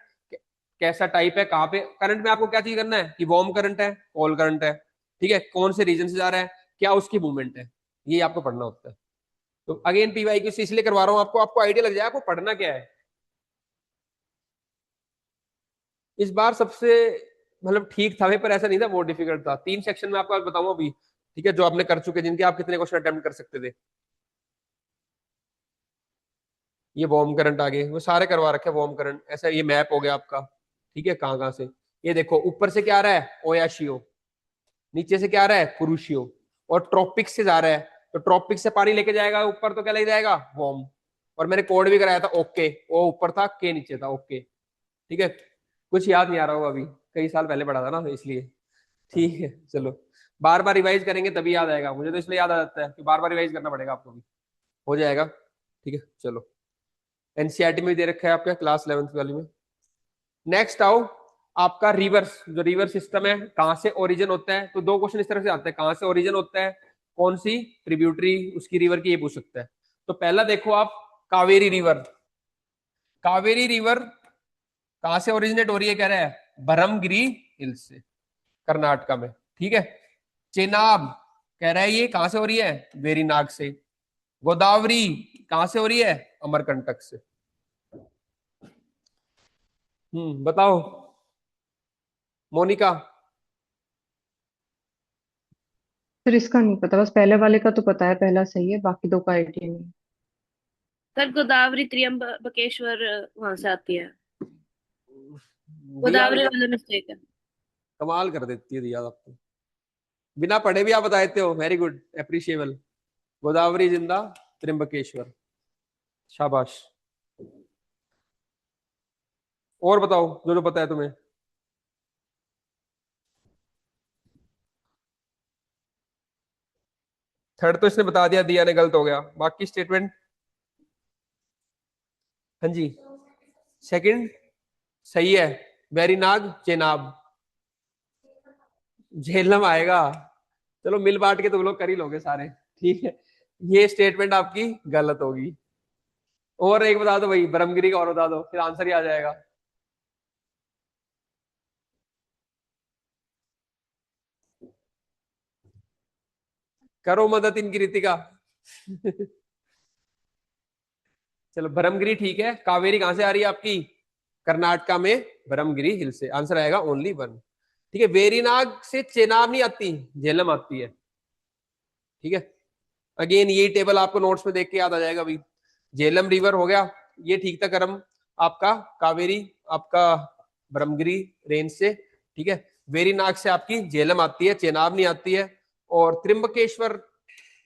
A: कैसा टाइप है, कहाँ पे करंट में आपको क्या चीज करना है, कि वार्म करंट है, कोल्ड करंट है, ठीक है, कौन से रीजन से जा रहा है, क्या उसकी मूवमेंट है, ये आपको पढ़ना होता है। तो अगेन पीवाई क्यू इसलिए करवा रहा हूँ आपको, आपको आइडिया लग जाए आपको पढ़ना क्या है। इस बार सबसे मतलब ठीक था पेपर, ऐसा नहीं था बहुत डिफिकल्ट था, 3 सेक्शन में आपको आज बताऊंगा अभी, ठीक है, जो आपने कर चुके, जिनके आप कितने क्वेश्चन अटेम्प्ट कर सकते थे। ये वार्म करंट आ गए, वो सारे करवा रखे वार्म करंट, ऐसा ये मैप हो गया आपका, ठीक है, कहाँ कहाँ से, ये देखो ऊपर से क्या आ रहा है ओयाशियो, नीचे से क्या आ रहा है कुरुशियो, और ट्रॉपिक से जा रहा है, तो ट्रॉपिक से पानी लेके जाएगा ऊपर, तो क्या लेके जाएगा वार्म, और मैंने कोड भी कराया था ओके, ओ ऊपर था के नीचे था, ओके, ठीक है। कुछ याद नहीं आ रहा होगा अभी, कई साल पहले पढ़ा था ना इसलिए, ठीक है। चलो बार बार रिवाइज करेंगे तभी याद आएगा, मुझे तो इसलिए याद आ जाता है कि बार बार रिवाइज करना पड़ेगा आपको भी, हो जाएगा, ठीक है। चलो एनसीईआरटी में भी दे रखा है आपका क्लास 11th वाली में। नेक्स्ट आओ आपका रिवर्स, जो रिवर सिस्टम है, कहां से ओरिजिन होता है, तो 2 क्वेश्चन इस तरह से आते हैं, कहां से ओरिजिन होता है, कौन सी ट्रिब्यूटरी उसकी रिवर की, ये पूछ सकता है। तो पहला देखो आप, कावेरी रिवर। कावेरी रिवर कहां से ओरिजिनेट हो रही है, कह रहा है बरमगिरी हिल्स से, कर्नाटका में, ठीक है। चेनाब कह रहा है ये कहां से हो रही है, वेरीनाग से। गोदावरी कहां से हो रही है, अमरकंटक से। बताओ मोनिका।
B: सर इसका नहीं पता, बस पहले वाले का तो पता है, पहला सही है, बाकी दो का आइडिया नहीं।
C: सर गोदावरी त्र्यंबकेश्वर वहां से आती है।
A: दिया
C: गोदावरी वाला मिस्टेक है।
A: कमाल कर देती है दिया, आप तो बिना पढ़े भी आप बता देते हो, वेरी गुड, अप्रिशिएबल। गोदावरी जिंदा, त्र्यंबकेश्वर, शाबाश। और बताओ जो जो पता है तुम्हें। थर्ड तो इसने बता दिया, दिया ने गलत हो गया, बाकी स्टेटमेंट। हाँ जी, सेकंड सही है, वेरीनाग चेनाब। झेलम आएगा, चलो मिल बांट के तुम लोग कर ही लोगे सारे, ठीक है। ये स्टेटमेंट आपकी गलत होगी। और एक बता दो भाई, ब्रह्मगिरी का और बता दो, फिर आंसर ही आ जाएगा। करो मदद इनकी रीतिका। चलो ब्रह्मगिरी ठीक है, कावेरी कहां से आ रही है आपकी, कर्नाटका में ब्रह्मगिरी हिल से, आंसर आएगा ओनली वन, ठीक है। वेरीनाग से चेनाब नहीं आती, झेलम आती है, ठीक है। अगेन यही टेबल आपको नोट्स में देख के याद आ जाएगा भाई। झेलम रिवर हो गया, ये ठीक था क्रम आपका। कावेरी आपका ब्रह्मगिरी रेंज से, ठीक है। वेरीनाग से आपकी झेलम आती है, चेनाब नहीं आती है। और त्र्यंबकेश्वर,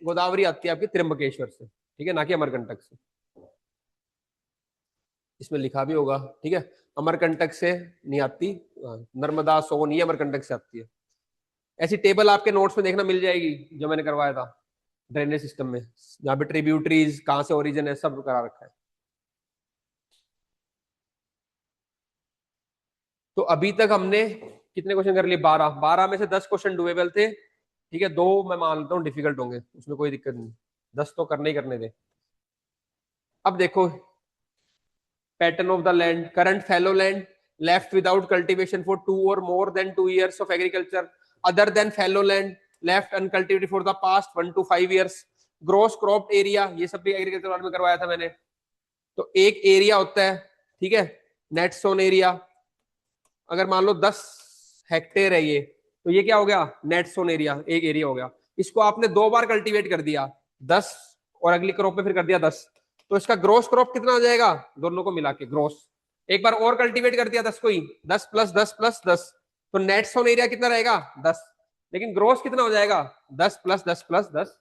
A: गोदावरी आती है आपकी त्र्यंबकेश्वर से, ठीक है, ना कि अमरकंटक से। इसमें लिखा भी होगा, ठीक है। अमरकंटक से नहीं आती, नर्मदा सोन ये अमरकंटक से आती है। ऐसी टेबल आपके नोट्स में देखना मिल जाएगी, जो मैंने करवाया था ड्रेनेज सिस्टम में, जहाँ पे ट्रिब्यूटरीज कहां से ओरिजिन है सब करा रखा है। तो अभी तक हमने कितने क्वेश्चन कर लिए, 12। 12 में से 10 क्वेश्चन डुएबल थे, ठीक है। 2 मैं मान लेता हूँ डिफिकल्ट होंगे, उसमें कोई दिक्कत नहीं, 10 तो करने ही करने थे। अब देखो, pattern of the land, current fallow land left without cultivation for 2 or more than 2 years of agriculture, other than fallow land left uncultivated for the past 1 to 5 years, gross crop area, ये सब भी agriculture में करवाया था मैंने। तो एक area होता है, ठीक है, नेट सोन एरिया। अगर मान लो 10 हेक्टेयर है ये, तो ये क्या हो गया, नेट सोन एरिया, एक एरिया हो गया। इसको आपने 2 बार कल्टीवेट कर दिया, 10 और अगली क्रॉप में फिर कर दिया 10, तो इसका ग्रोस क्रॉप कितना हो जाएगा, दोनों को मिला के ग्रोस। एक बार और कल्टीवेट कर दिया 10 को ही, 10 प्लस 10 प्लस 10, तो नेट सोन एरिया कितना रहेगा 10, लेकिन ग्रोस कितना हो जाएगा 10 प्लस 10 प्लस 10।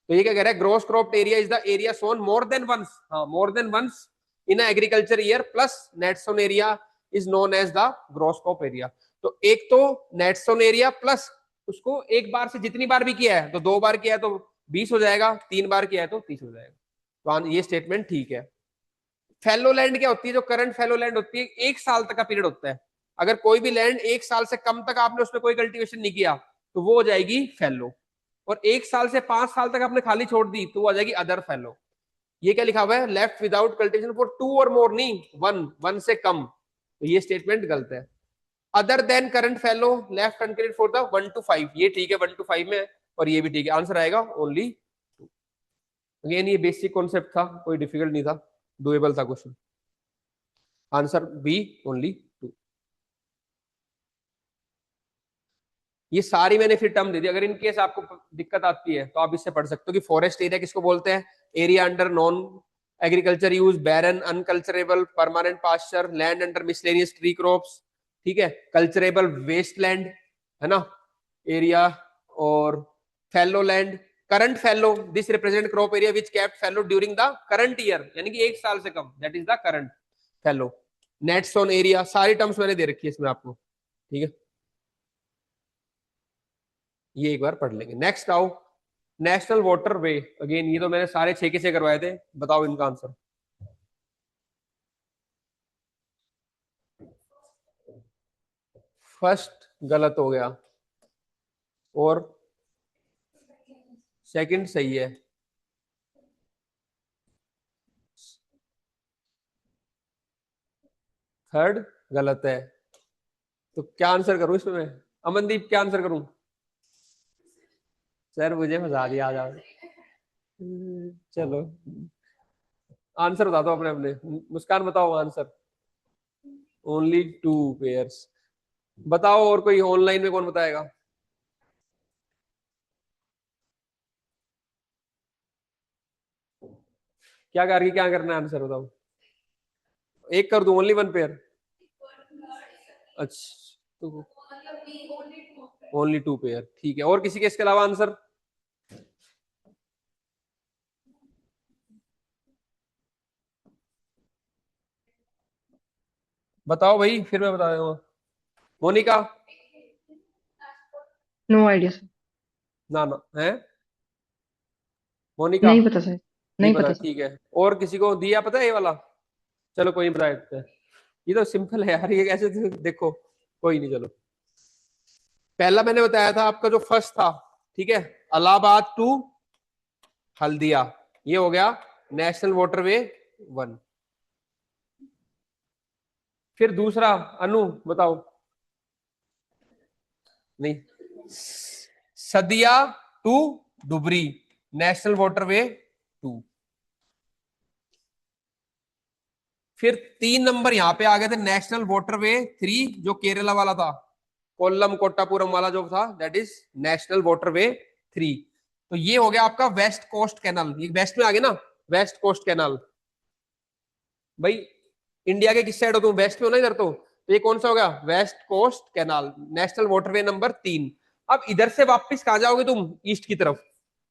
A: तो ये क्या कह रहा है, gross crop area is the area sown more than once, हाँ more than once in agriculture year, plus net sown area is known as the gross crop area. तो एक तो नेट सोन एरिया प्लस उसको एक बार से जितनी बार भी किया है, तो 2 बार किया है तो 20 हो जाएगा, 3 बार किया है तो 30 हो जाएगा। तो ये स्टेटमेंट ठीक है। फैलो लैंड क्या होती है, जो करंट फैलो लैंड होती है, 1 साल तक का पीरियड होता है। अगर कोई भी लैंड 1 साल से कम तक आपने उसमें कोई कल्टीवेशन नहीं किया, तो वो हो जाएगी फैलो। और 1 साल से 5 साल तक आपने खाली छोड़ दी, तो वो आ जाएगी अदर फैलो। ये क्या लिखा हुआ है, लेफ्ट विदाउट कल्टीवेशन फॉर 2 और मोर, नहीं 1 से कम, तो ये स्टेटमेंट गलत है। Other than current fallow left uncultivated for the 1 to 5, ये ठीक है, 1 to 5 में है, और ये भी ठीक है, आंसर आएगा ओनली 2। अगेन ये बेसिक कॉन्सेप्ट था, कोई डिफिकल्ट नहीं था, डुएबल था क्वेश्चन, आंसर बी ओनली 2। ये सारी मैंने फिर टर्म दे दी, अगर इन केस आपको दिक्कत आती है तो आप इससे पढ़ सकते हो कि फॉरेस्ट एरिया किसको बोलते हैं, area under non agriculture use, barren, unculturable, permanent pasture, land under miscellaneous tree crops, ठीक है, कल्चरेबल वेस्टलैंड, है ना, एरिया, और fallow land, current fallow, this represent crop area which kept fallow during the current year, यानी कि 1 साल से कम, that is the current fallow. Net sown area, सारी टर्म्स मैंने दे रखी है इसमें आपको, ठीक है, ये एक बार पढ़ लेंगे। नेक्स्ट आओ, नेशनल वाटर वे। अगेन ये तो मैंने सारे 6 के 6 करवाए थे, बताओ इनका आंसर। फर्स्ट गलत हो गया, और सेकंड सही है। थर्ड गलत है। तो क्या आंसर करूं इसमें मैं? अमनदीप क्या आंसर करूं? सर मुझे फंसा दिया, आ जाओ। चलो आंसर बता दो अपने अपने। मुस्कान बताओ आंसर। Only 2 pairs. बताओ और कोई ऑनलाइन में कौन बताएगा? क्या करके क्या करना है, आंसर बताओ। एक कर दूं, ओनली 1 पेयर? अच्छा तो ओनली 2 पेयर, ठीक है। और किसी के इसके अलावा आंसर? बताओ भाई, फिर मैं बता दूंगा। मोनिका?
B: No idea sir.
A: ना ना है। मोनिका?
B: नहीं पता सर।
A: नहीं
B: नहीं
A: पता,
B: पता सर।
A: ठीक है। और किसी को दिया पता है ये वाला? चलो कोई नहीं, बता देते हैं। ये तो सिंपल है यार, ये कैसे देखो। कोई नहीं, चलो। पहला मैंने बताया था आपका जो फर्स्ट था, ठीक है, इलाहाबाद टू हल्दिया, ये हो गया नेशनल वाटरवे 1। फिर दूसरा, अनु बताओ। नहीं, सदिया टू डुबरी, नेशनल वाटरवे 2। फिर 3 नंबर यहां पे आ गए थे, नेशनल वाटरवे 3, जो केरला वाला था, कोल्लम कोट्टापुरम वाला जो था, दैट इज नेशनल वाटरवे 3। तो ये हो गया आपका वेस्ट कोस्ट कैनाल, ये वेस्ट में आ गया ना, वेस्ट कोस्ट कैनाल। भाई इंडिया के किस साइड हो तुम? वेस्ट में हो ना इधर। तो ये कौन सा हो गया? West coast canal, national waterway number 3। अब इधर से वापस कहा जाओगे तुम? ईस्ट की तरफ।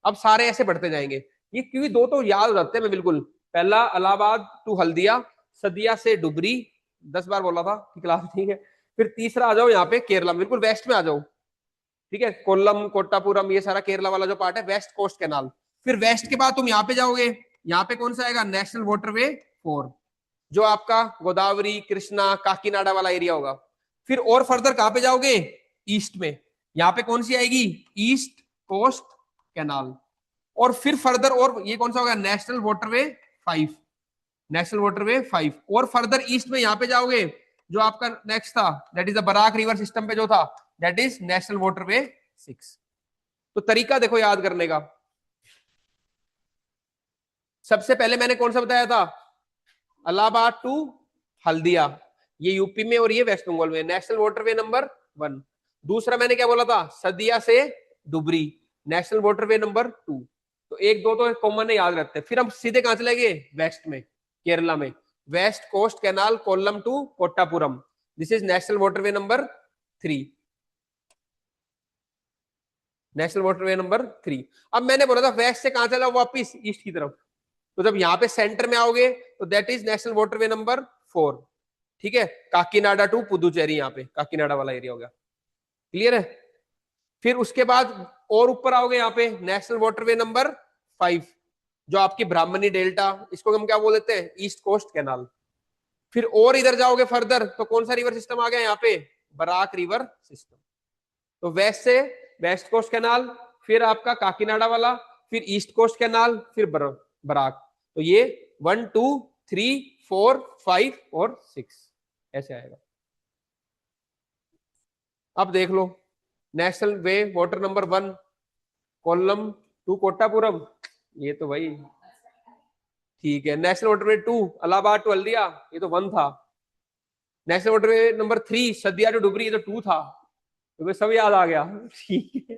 A: अब सारे ऐसे बढ़ते जाएंगे, ये क्योंकि दो तो याद हो जाते हैं मैं बिल्कुल। पहला इलाहाबाद टू हल्दिया, सदिया से डुबरी, 10 बार बोला था कि क्लास, ठीक है। फिर तीसरा आ जाओ यहाँ पे केरला, बिल्कुल वेस्ट में आ जाओ, ठीक है, कोल्लम कोट्टापुरम, ये सारा केरला वाला जो पार्ट है, वेस्ट कोस्ट कैनाल। फिर वेस्ट के बाद तुम यहाँ पे जाओगे, यहाँ पे कौन सा आएगा? नेशनल वाटरवे 4, जो आपका गोदावरी कृष्णा काकीनाडा वाला एरिया होगा। फिर और फर्दर कहां पे जाओगे? ईस्ट में, यहाँ पे कौन सी आएगी? East coast canal. और फिर फर्दर, और ये कौन सा होगा? National waterway 5, national waterway 5। और फर्दर ईस्ट में यहाँ पे जाओगे, जो आपका नेक्स्ट था, that is the Barak river system पे जो था, दैट इज नेशनल वाटरवे 6। तो तरीका देखो याद करने का। सबसे पहले मैंने कौन सा बताया था? इलाहाबाद टू हल्दिया, ये यूपी में और ये वेस्ट बंगाल में, नेशनल वाटरवे नंबर 1। दूसरा मैंने क्या बोला था? सदिया से डुबरी, नेशनल वाटरवे नंबर 2। तो 1 2 तो कॉमन है, याद रखते हैं। फिर हम सीधे कहां चले गए? वेस्ट में, केरला में, west coast canal Kollam to Kottapuram, this is national waterway number 3, national waterway number 3। अब मैंने बोला था वेस्ट से कहां चला वापिस? ईस्ट की तरफ। तो जब यहाँ पे सेंटर में आओगे तो that is national waterway number 4, ठीक है, काकीनाडा टू पुदुचेरी, यहाँ पे काकीनाडा वाला एरिया हो गया। क्लियर है? फिर उसके बाद और ऊपर आओगे, यहाँ पे नेशनल वाटरवे नंबर 5, जो आपकी ब्राह्मणी डेल्टा, इसको हम क्या बोल देते हैं? East coast canal. फिर और इधर जाओगे फर्दर तो कौन सा रिवर सिस्टम आ गया यहाँ पे? Barak river system. तो वेस्ट से वेस्ट कोस्ट कैनाल, फिर आपका काकीनाडा वाला, फिर ईस्ट कोस्ट कैनाल, फिर बराक। तो ये 1 2 3 4 5 और 6 ऐसे आएगा। अब देख लो, national way water number 1 Kollam to Kottapuram, ये तो भाई ठीक है। National waterway 2 Allahabad to Haldia, ये तो 1 था। National waterway number 3 Sadiya to Dhubri, ये तो 2 था। तो सब याद आ गया, ठीक है।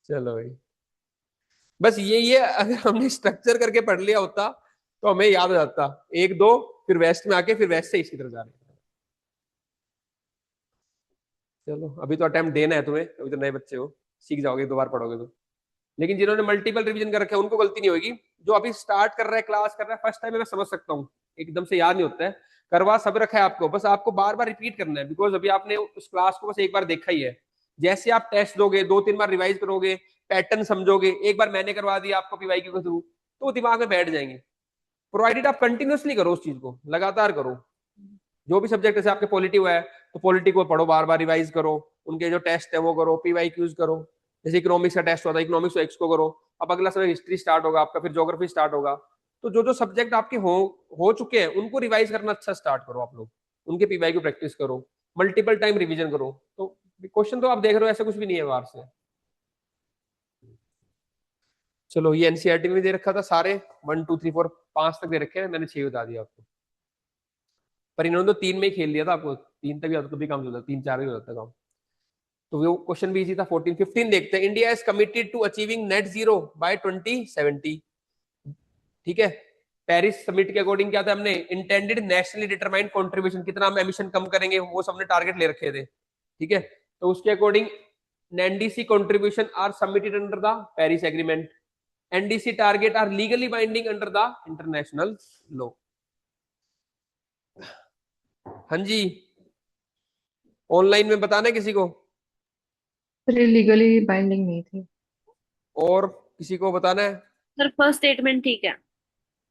A: चलो भाई, बस ये अगर हमने स्ट्रक्चर करके पढ़ लिया होता तो हमें याद हो जाता। 1 2, फिर वेस्ट में आके, फिर वेस्ट से इसी तरफ जा रहे हैं। चलो अभी तो अटेम्प्ट देना है तुम्हें, अभी तो नए बच्चे हो, सीख जाओगे 2 बार पढ़ोगे तो। लेकिन जिन्होंने मल्टीपल रिवीजन कर रखे हैं उनको गलती नहीं होगी। जो अभी स्टार्ट कर रहा है, क्लास कर रहा है फर्स्ट टाइम में, मैं समझ सकता हूँ, एकदम से याद नहीं होता है। करवा सब रखा है आपको, बस आपको बार बार रिपीट करना है, बिकॉज अभी आपने उस क्लास को बस एक बार देखा ही है। जैसे आप टेस्ट दोगे, 2 3 बार रिवाइज करोगे, पैटर्न समझोगे, एक बार मैंने करवा दिया आपको पीवाईक्यू के थ्रू, तो वो दिमाग में बैठ जाएंगे। प्रोवाइडेड आप कंटिन्यूसली करो उस चीज को, लगातार करो। जो भी सब्जेक्ट, जैसे आपके पॉलिटी है तो पॉलिटी को पढ़ो, बार बार रिवाइज करो, उनके जो टेस्ट है वो करो, पीवाईक्यूज करो, जैसे इकोनॉमिक्स का टेस्ट हुआ था, इकोनॉमिक्स को एक्स को करो, अब अगला समय हिस्ट्री स्टार्ट होगा आपका, फिर ज्योग्राफी स्टार्ट होगा। तो जो जो सब्जेक्ट आपके हो चुके हैं उनको रिवाइज करना अच्छा स्टार्ट करो आप लोग, उनके पीवाई की प्रैक्टिस करो, मल्टीपल टाइम रिवीजन करो। तो क्वेश्चन तो आप देख रहे हो ऐसा कुछ भी नहीं है बाहर से। चलो ये एनसीईआरटी में दे रखा था सारे 1 2 3 4 5 तक दे रखे हैं, मैंने 6 बता दिया आपको, पर इन्होंने तो 3 में ही खेल दिया था आपको, 3 तक भी आता तो भी काम चलता, 3 4 भी हो जाता काम। तो वो क्वेश्चन भी इजी था। 14 15 देखते हैं। India is committed to achieving net zero by 2070। ठीक है, पेरिस समिट के अकॉर्डिंग क्या था, हमने इंटेंडेड नेशनली डिटरमाइंड कंट्रीब्यूशन, कितना हम एमिशन कम करेंगे वो सबने टारगेट ले रखे थे। ठीक है, तो उसके according NDC contribution are submitted under the Paris agreement. NDC target are legally binding under the international law. हाँ जी, ऑनलाइन में बताना है किसी को,
B: सर ये लीगली बाइंडिंग नहीं थी।
A: और किसी को बताना है?
C: सर फर्स्ट स्टेटमेंट ठीक है।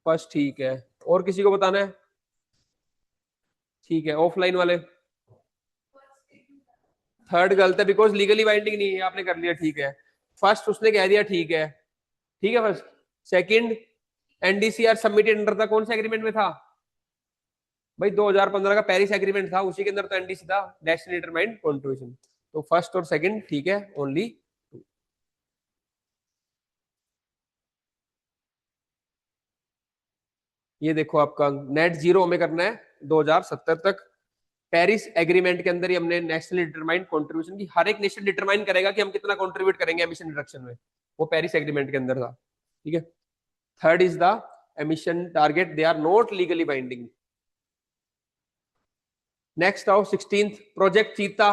A: फर्स्ट ठीक है, और किसी को बताना है? ठीक है, ऑफलाइन वाले थर्ड गलत है, बिकॉज लीगली बाइंडिंग नहीं है, आपने कर लिया ठीक है। फर्स्ट उसने कह दिया ठीक है, ठीक है फर्स्ट। सेकंड, एनडीसीआर सबमिटेड अंडर था, कौन से एग्रीमेंट में था भाई? 2015 का पेरिस एग्रीमेंट था, उसी के अंदर तो एनडीसी था, नेशनल डिटरमाइंड कंट्रीब्यूशन। तो फर्स्ट और सेकंड ठीक है ओनली। ये देखो आपका नेट जीरो हमें करना है 2070 तक। पेरिस एग्रीमेंट के अंदर ही हमने नेशनल डिटरमाइंड कंट्रीब्यूशन की, हर एक नेशन डिटरमाइन करेगा कि हम कितना कंट्रीब्यूट करेंगे एमिशन रिडक्शन में, वो पेरिस एग्रीमेंट के अंदर था। ठीक है, third is the emission target, they are not legally binding. Next आओ 16th, project cheetah,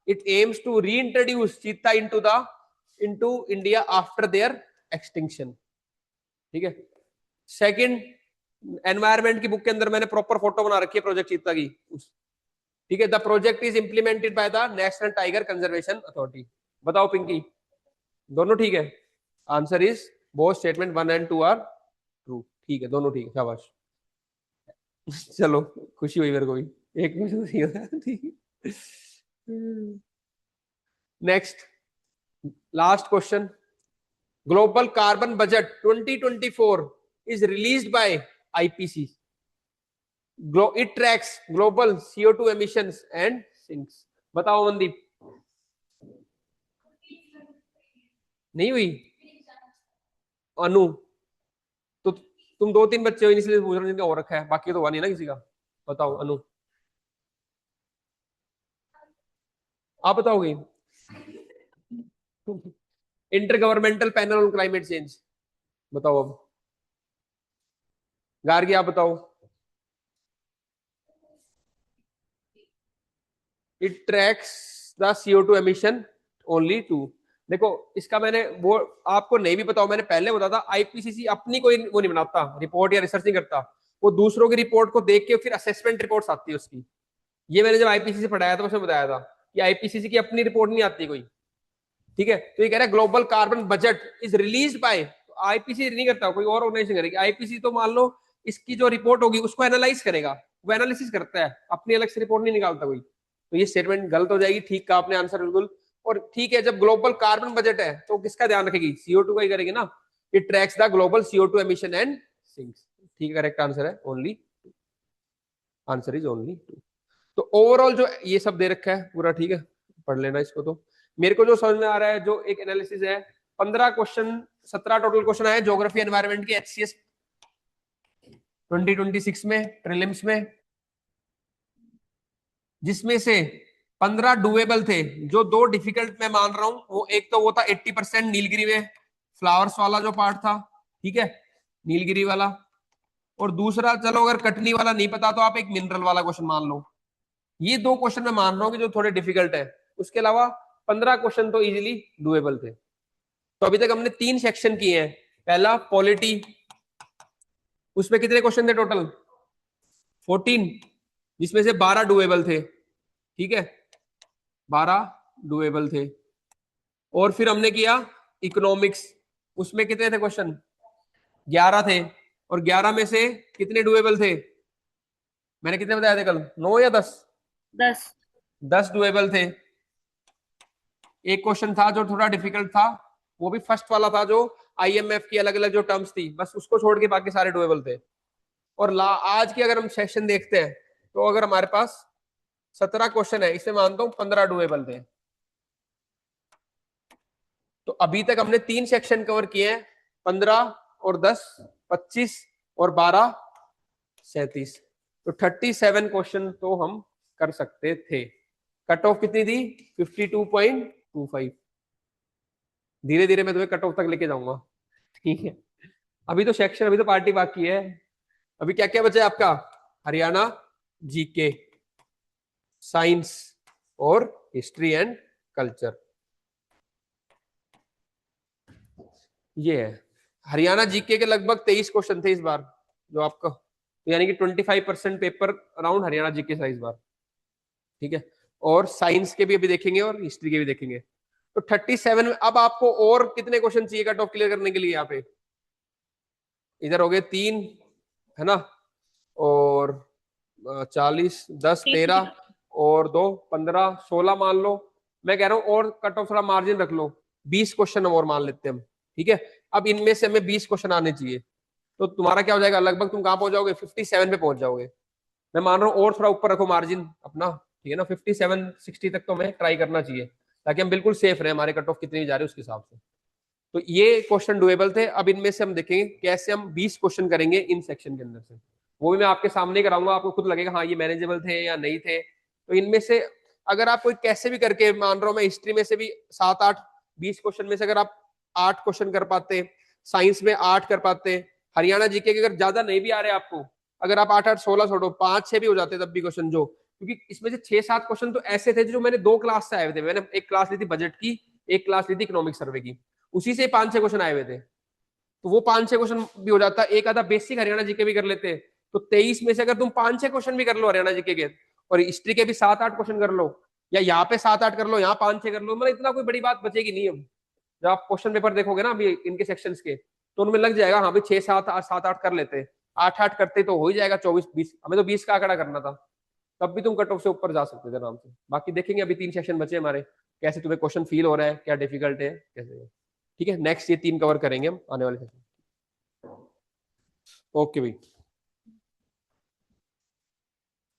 A: it aims to reintroduce cheetah into India after their extinction. ठीक है, सेकंड, एनवायरमेंट की बुक के अंदर मैंने प्रॉपर फोटो बना रखी है प्रोजेक्ट चीता की। ठीक है, the project is implemented by the National Tiger Conservation Authority. बताओ पिंकी, दोनों ठीक है? Answer is both statement 1 and 2 are true. ठीक है, दोनों ठीक है, शाबाश। चलो खुशी हुई मेरे को भी, एक क्वेश्चन सही होता। ठीक है, next last question, global carbon budget 2024 is released by IPCC. It tracks global CO2 emissions and sinks. बताओ मनदीप, नहीं हुई? अनु, तो तुम 2 3 बच्चे हो इसलिए पूछ रहे हो जिनका हो रखा है, बाकी तो हुआ नहीं ना किसी का। बताओ अनु, आप बताओगे? Intergovernmental panel on climate change, बताओ अब। गार्गी आप बताओ। It tracks the CO2 emission only two. देखो इसका मैंने वो आपको नहीं भी बताओ, मैंने पहले बताया था, आईपीसीसी अपनी कोई वो नहीं बनाता रिपोर्ट या रिसर्च नहीं करता, वो दूसरों की रिपोर्ट को देख के फिर असेसमेंट रिपोर्ट्स आती है उसकी। ये मैंने जब आईपीसीसी पढ़ाया था उसमें बताया था कि आईपीसीसी की अपनी रिपोर्ट नहीं आती कोई। ठीक है, तो ये कह रहा है global carbon budget is release by, IPCC नहीं करता, कोई और ऑर्गेनाइजेशन करेगी। आईपीसीसी तो मान लो इसकी जो रिपोर्ट होगी उसको एनालाइज करेगा, वो एनालिसिस करता है, अपनी अलग से रिपोर्ट नहीं निकालता कोई। तो ये स्टेटमेंट गलत हो जाएगी। ठीक का आपने आंसर बिल्कुल। और ठीक है, जब ग्लोबल कार्बन बजट है तो किसका ध्यान रखेगी? CO2 का ही करेगी ना। It tracks the global CO2 emission and sinks. ठीक है, करेक्ट आंसर है ओनली, आंसर इज ओनली 2। तो ओवरऑल जो ये सब दे रखा है पूरा, ठीक है, पढ़ लेना इसको। तो मेरे को जो समझ में आ रहा है, जो एक एनालिसिस है, 15 क्वेश्चन 17 टोटल क्वेश्चन आए ज्योग्राफी एनवायरनमेंट के HCS 2026 में प्रीलिम्स में, जिसमें से 15 डुएबल थे। जो 2 डिफिकल्ट मैं मान रहा हूं, वो एक तो वो था 80% नीलगिरी में फ्लावर्स वाला जो पार्ट था, ठीक है, नीलगिरी वाला। और दूसरा, चलो अगर कटनी वाला नहीं पता तो आप एक मिनरल वाला क्वेश्चन मान लो। ये 2 क्वेश्चन मैं मान रहा हूँ कि जो थोड़े डिफिकल्ट है, उसके अलावा 15 क्वेश्चन तो इजीली डुएबल थे। तो अभी तक हमने 3 सेक्शन किए हैं। पहला पॉलिटी, उसमें कितने क्वेश्चन थे टोटल? 14, जिसमें से 12 डुएबल थे। ठीक है, 12 डुएबल थे। और फिर हमने किया इकोनॉमिक्स, उसमें कितने थे क्वेश्चन? 11 थे। और 11 में से कितने डुएबल थे? मैंने कितने बताए थे कल, 9 या 10?
C: 10।
A: 10 डुएबल थे। एक क्वेश्चन था जो थोड़ा डिफिकल्ट था, वो भी फर्स्ट वाला था, जो आईएमएफ की अलग अलग जो टर्म्स थी, बस उसको छोड़ के बाकी सारे डुएबल थे। और आज की अगर हम सेशन देखते हैं तो अगर हमारे पास 17 क्वेश्चन है, इसमें मानता हूं 15 डुएबल थे। तो अभी तक हमने 3 सेक्शन कवर किए हैं, 15 और 10, 25 और 12, 37। तो 37 क्वेश्चन तो हम कर सकते थे। कट ऑफ कितनी थी? 52.25। धीरे धीरे मैं तुम्हें कट ऑफ तक लेके जाऊंगा, ठीक है। अभी तो सेक्शन, अभी तो पार्टी बाकी है। अभी क्या क्या बचा है आपका? हरियाणा जीके, साइंस और हिस्ट्री एंड कल्चर। ये है हरियाणा जीके के लगभग 23 क्वेश्चन थे इस बार जो आपका, तो यानी कि 25% पेपर अराउंड हरियाणा जीके था इस बार, ठीक है। और साइंस के भी अभी देखेंगे और हिस्ट्री के भी देखेंगे। तो 37। अब आपको और कितने क्वेश्चन चाहिए कट ऑफ क्लियर करने के लिए? यहाँ पे इधर हो गए 3, है ना, और 40, 10, 13 और 2, 15, 16 मान लो। मैं कह रहा हूं और कट ऑफ थोड़ा मार्जिन रख लो, 20 क्वेश्चन और मान लेते हैं हम, ठीक है। अब इनमें से हमें 20 क्वेश्चन आने चाहिए, तो तुम्हारा क्या हो जाएगा, लगभग तुम कहां पहुंच जाओगे? 57 पे पहुंच जाओगे। मैं मान रहा हूँ और थोड़ा ऊपर रखो मार्जिन अपना, ठीक है ना। 57, 60 तक तो हमें ट्राई करना चाहिए, ताकि हम बिल्कुल सेफ रहे, हमारे कट ऑफ कितनी भी जा रही है उसके हिसाब से। तो ये क्वेश्चन डुएबल थे। अब इनमें से हम देखेंगे कैसे हम 20 क्वेश्चन करेंगे इन सेक्शन के अंदर से, वो भी मैं आपके सामने कराऊंगा, आपको खुद लगेगा हाँ ये मैनेजेबल थे या नहीं थे। तो इनमें से अगर आप कोई कैसे भी करके, मान रहा हूं मैं हिस्ट्री में से भी 7, 8, 20 क्वेश्चन में से अगर आप 8 क्वेश्चन कर पाते, साइंस में 8 कर पाते, हरियाणा जीके के अगर ज्यादा नहीं भी आ रहे आपको, अगर आप 8, 8, 16 छोड़ो, 5, 6 भी हो जाते तब भी क्वेश्चन, जो क्योंकि इसमें से 6, 7 क्वेश्चन तो ऐसे थे जो मैंने 2 क्लास से आए हुए थे। मैंने एक क्लास ली थी बजट की, एक क्लास ली थी इकोनॉमिक सर्वे की, उसी से 5-6 क्वेश्चन आए हुए थे। तो वो 5-6 क्वेश्चन भी हो जाता, एक आधा बेसिक हरियाणा जीके भी कर लेते। तो 23 में से अगर तुम 5-6 क्वेश्चन भी कर लो हरियाणा जीके के, और हिस्ट्री के भी 7-8 क्वेश्चन कर लो, या यहाँ पे 7-8 कर लो, यहाँ 5-6 कर लो, मतलब इतना कोई बड़ी बात बचेगी नहीं। अब जब आप क्वेश्चन पेपर देखोगे ना अभी इनके सेक्शंस के, तो उनमें लग जाएगा हाँ भाई 6, 7, 7-8 कर लेते, 8-8 करते तो हो ही जाएगा 24, 20। हमें तो 20 का आंकड़ा करना था, तब भी तुम कट ऑफ से ऊपर जा सकते थे आराम से। बाकी देखेंगे, अभी 3 सेक्शन बचे हमारे, कैसे तुम्हें क्वेश्चन फील हो रहा है, क्या डिफिकल्ट है, कैसे, ठीक है। नेक्स्ट ये 3 कवर करेंगे हम आने वाले सेशन। ओके भाई।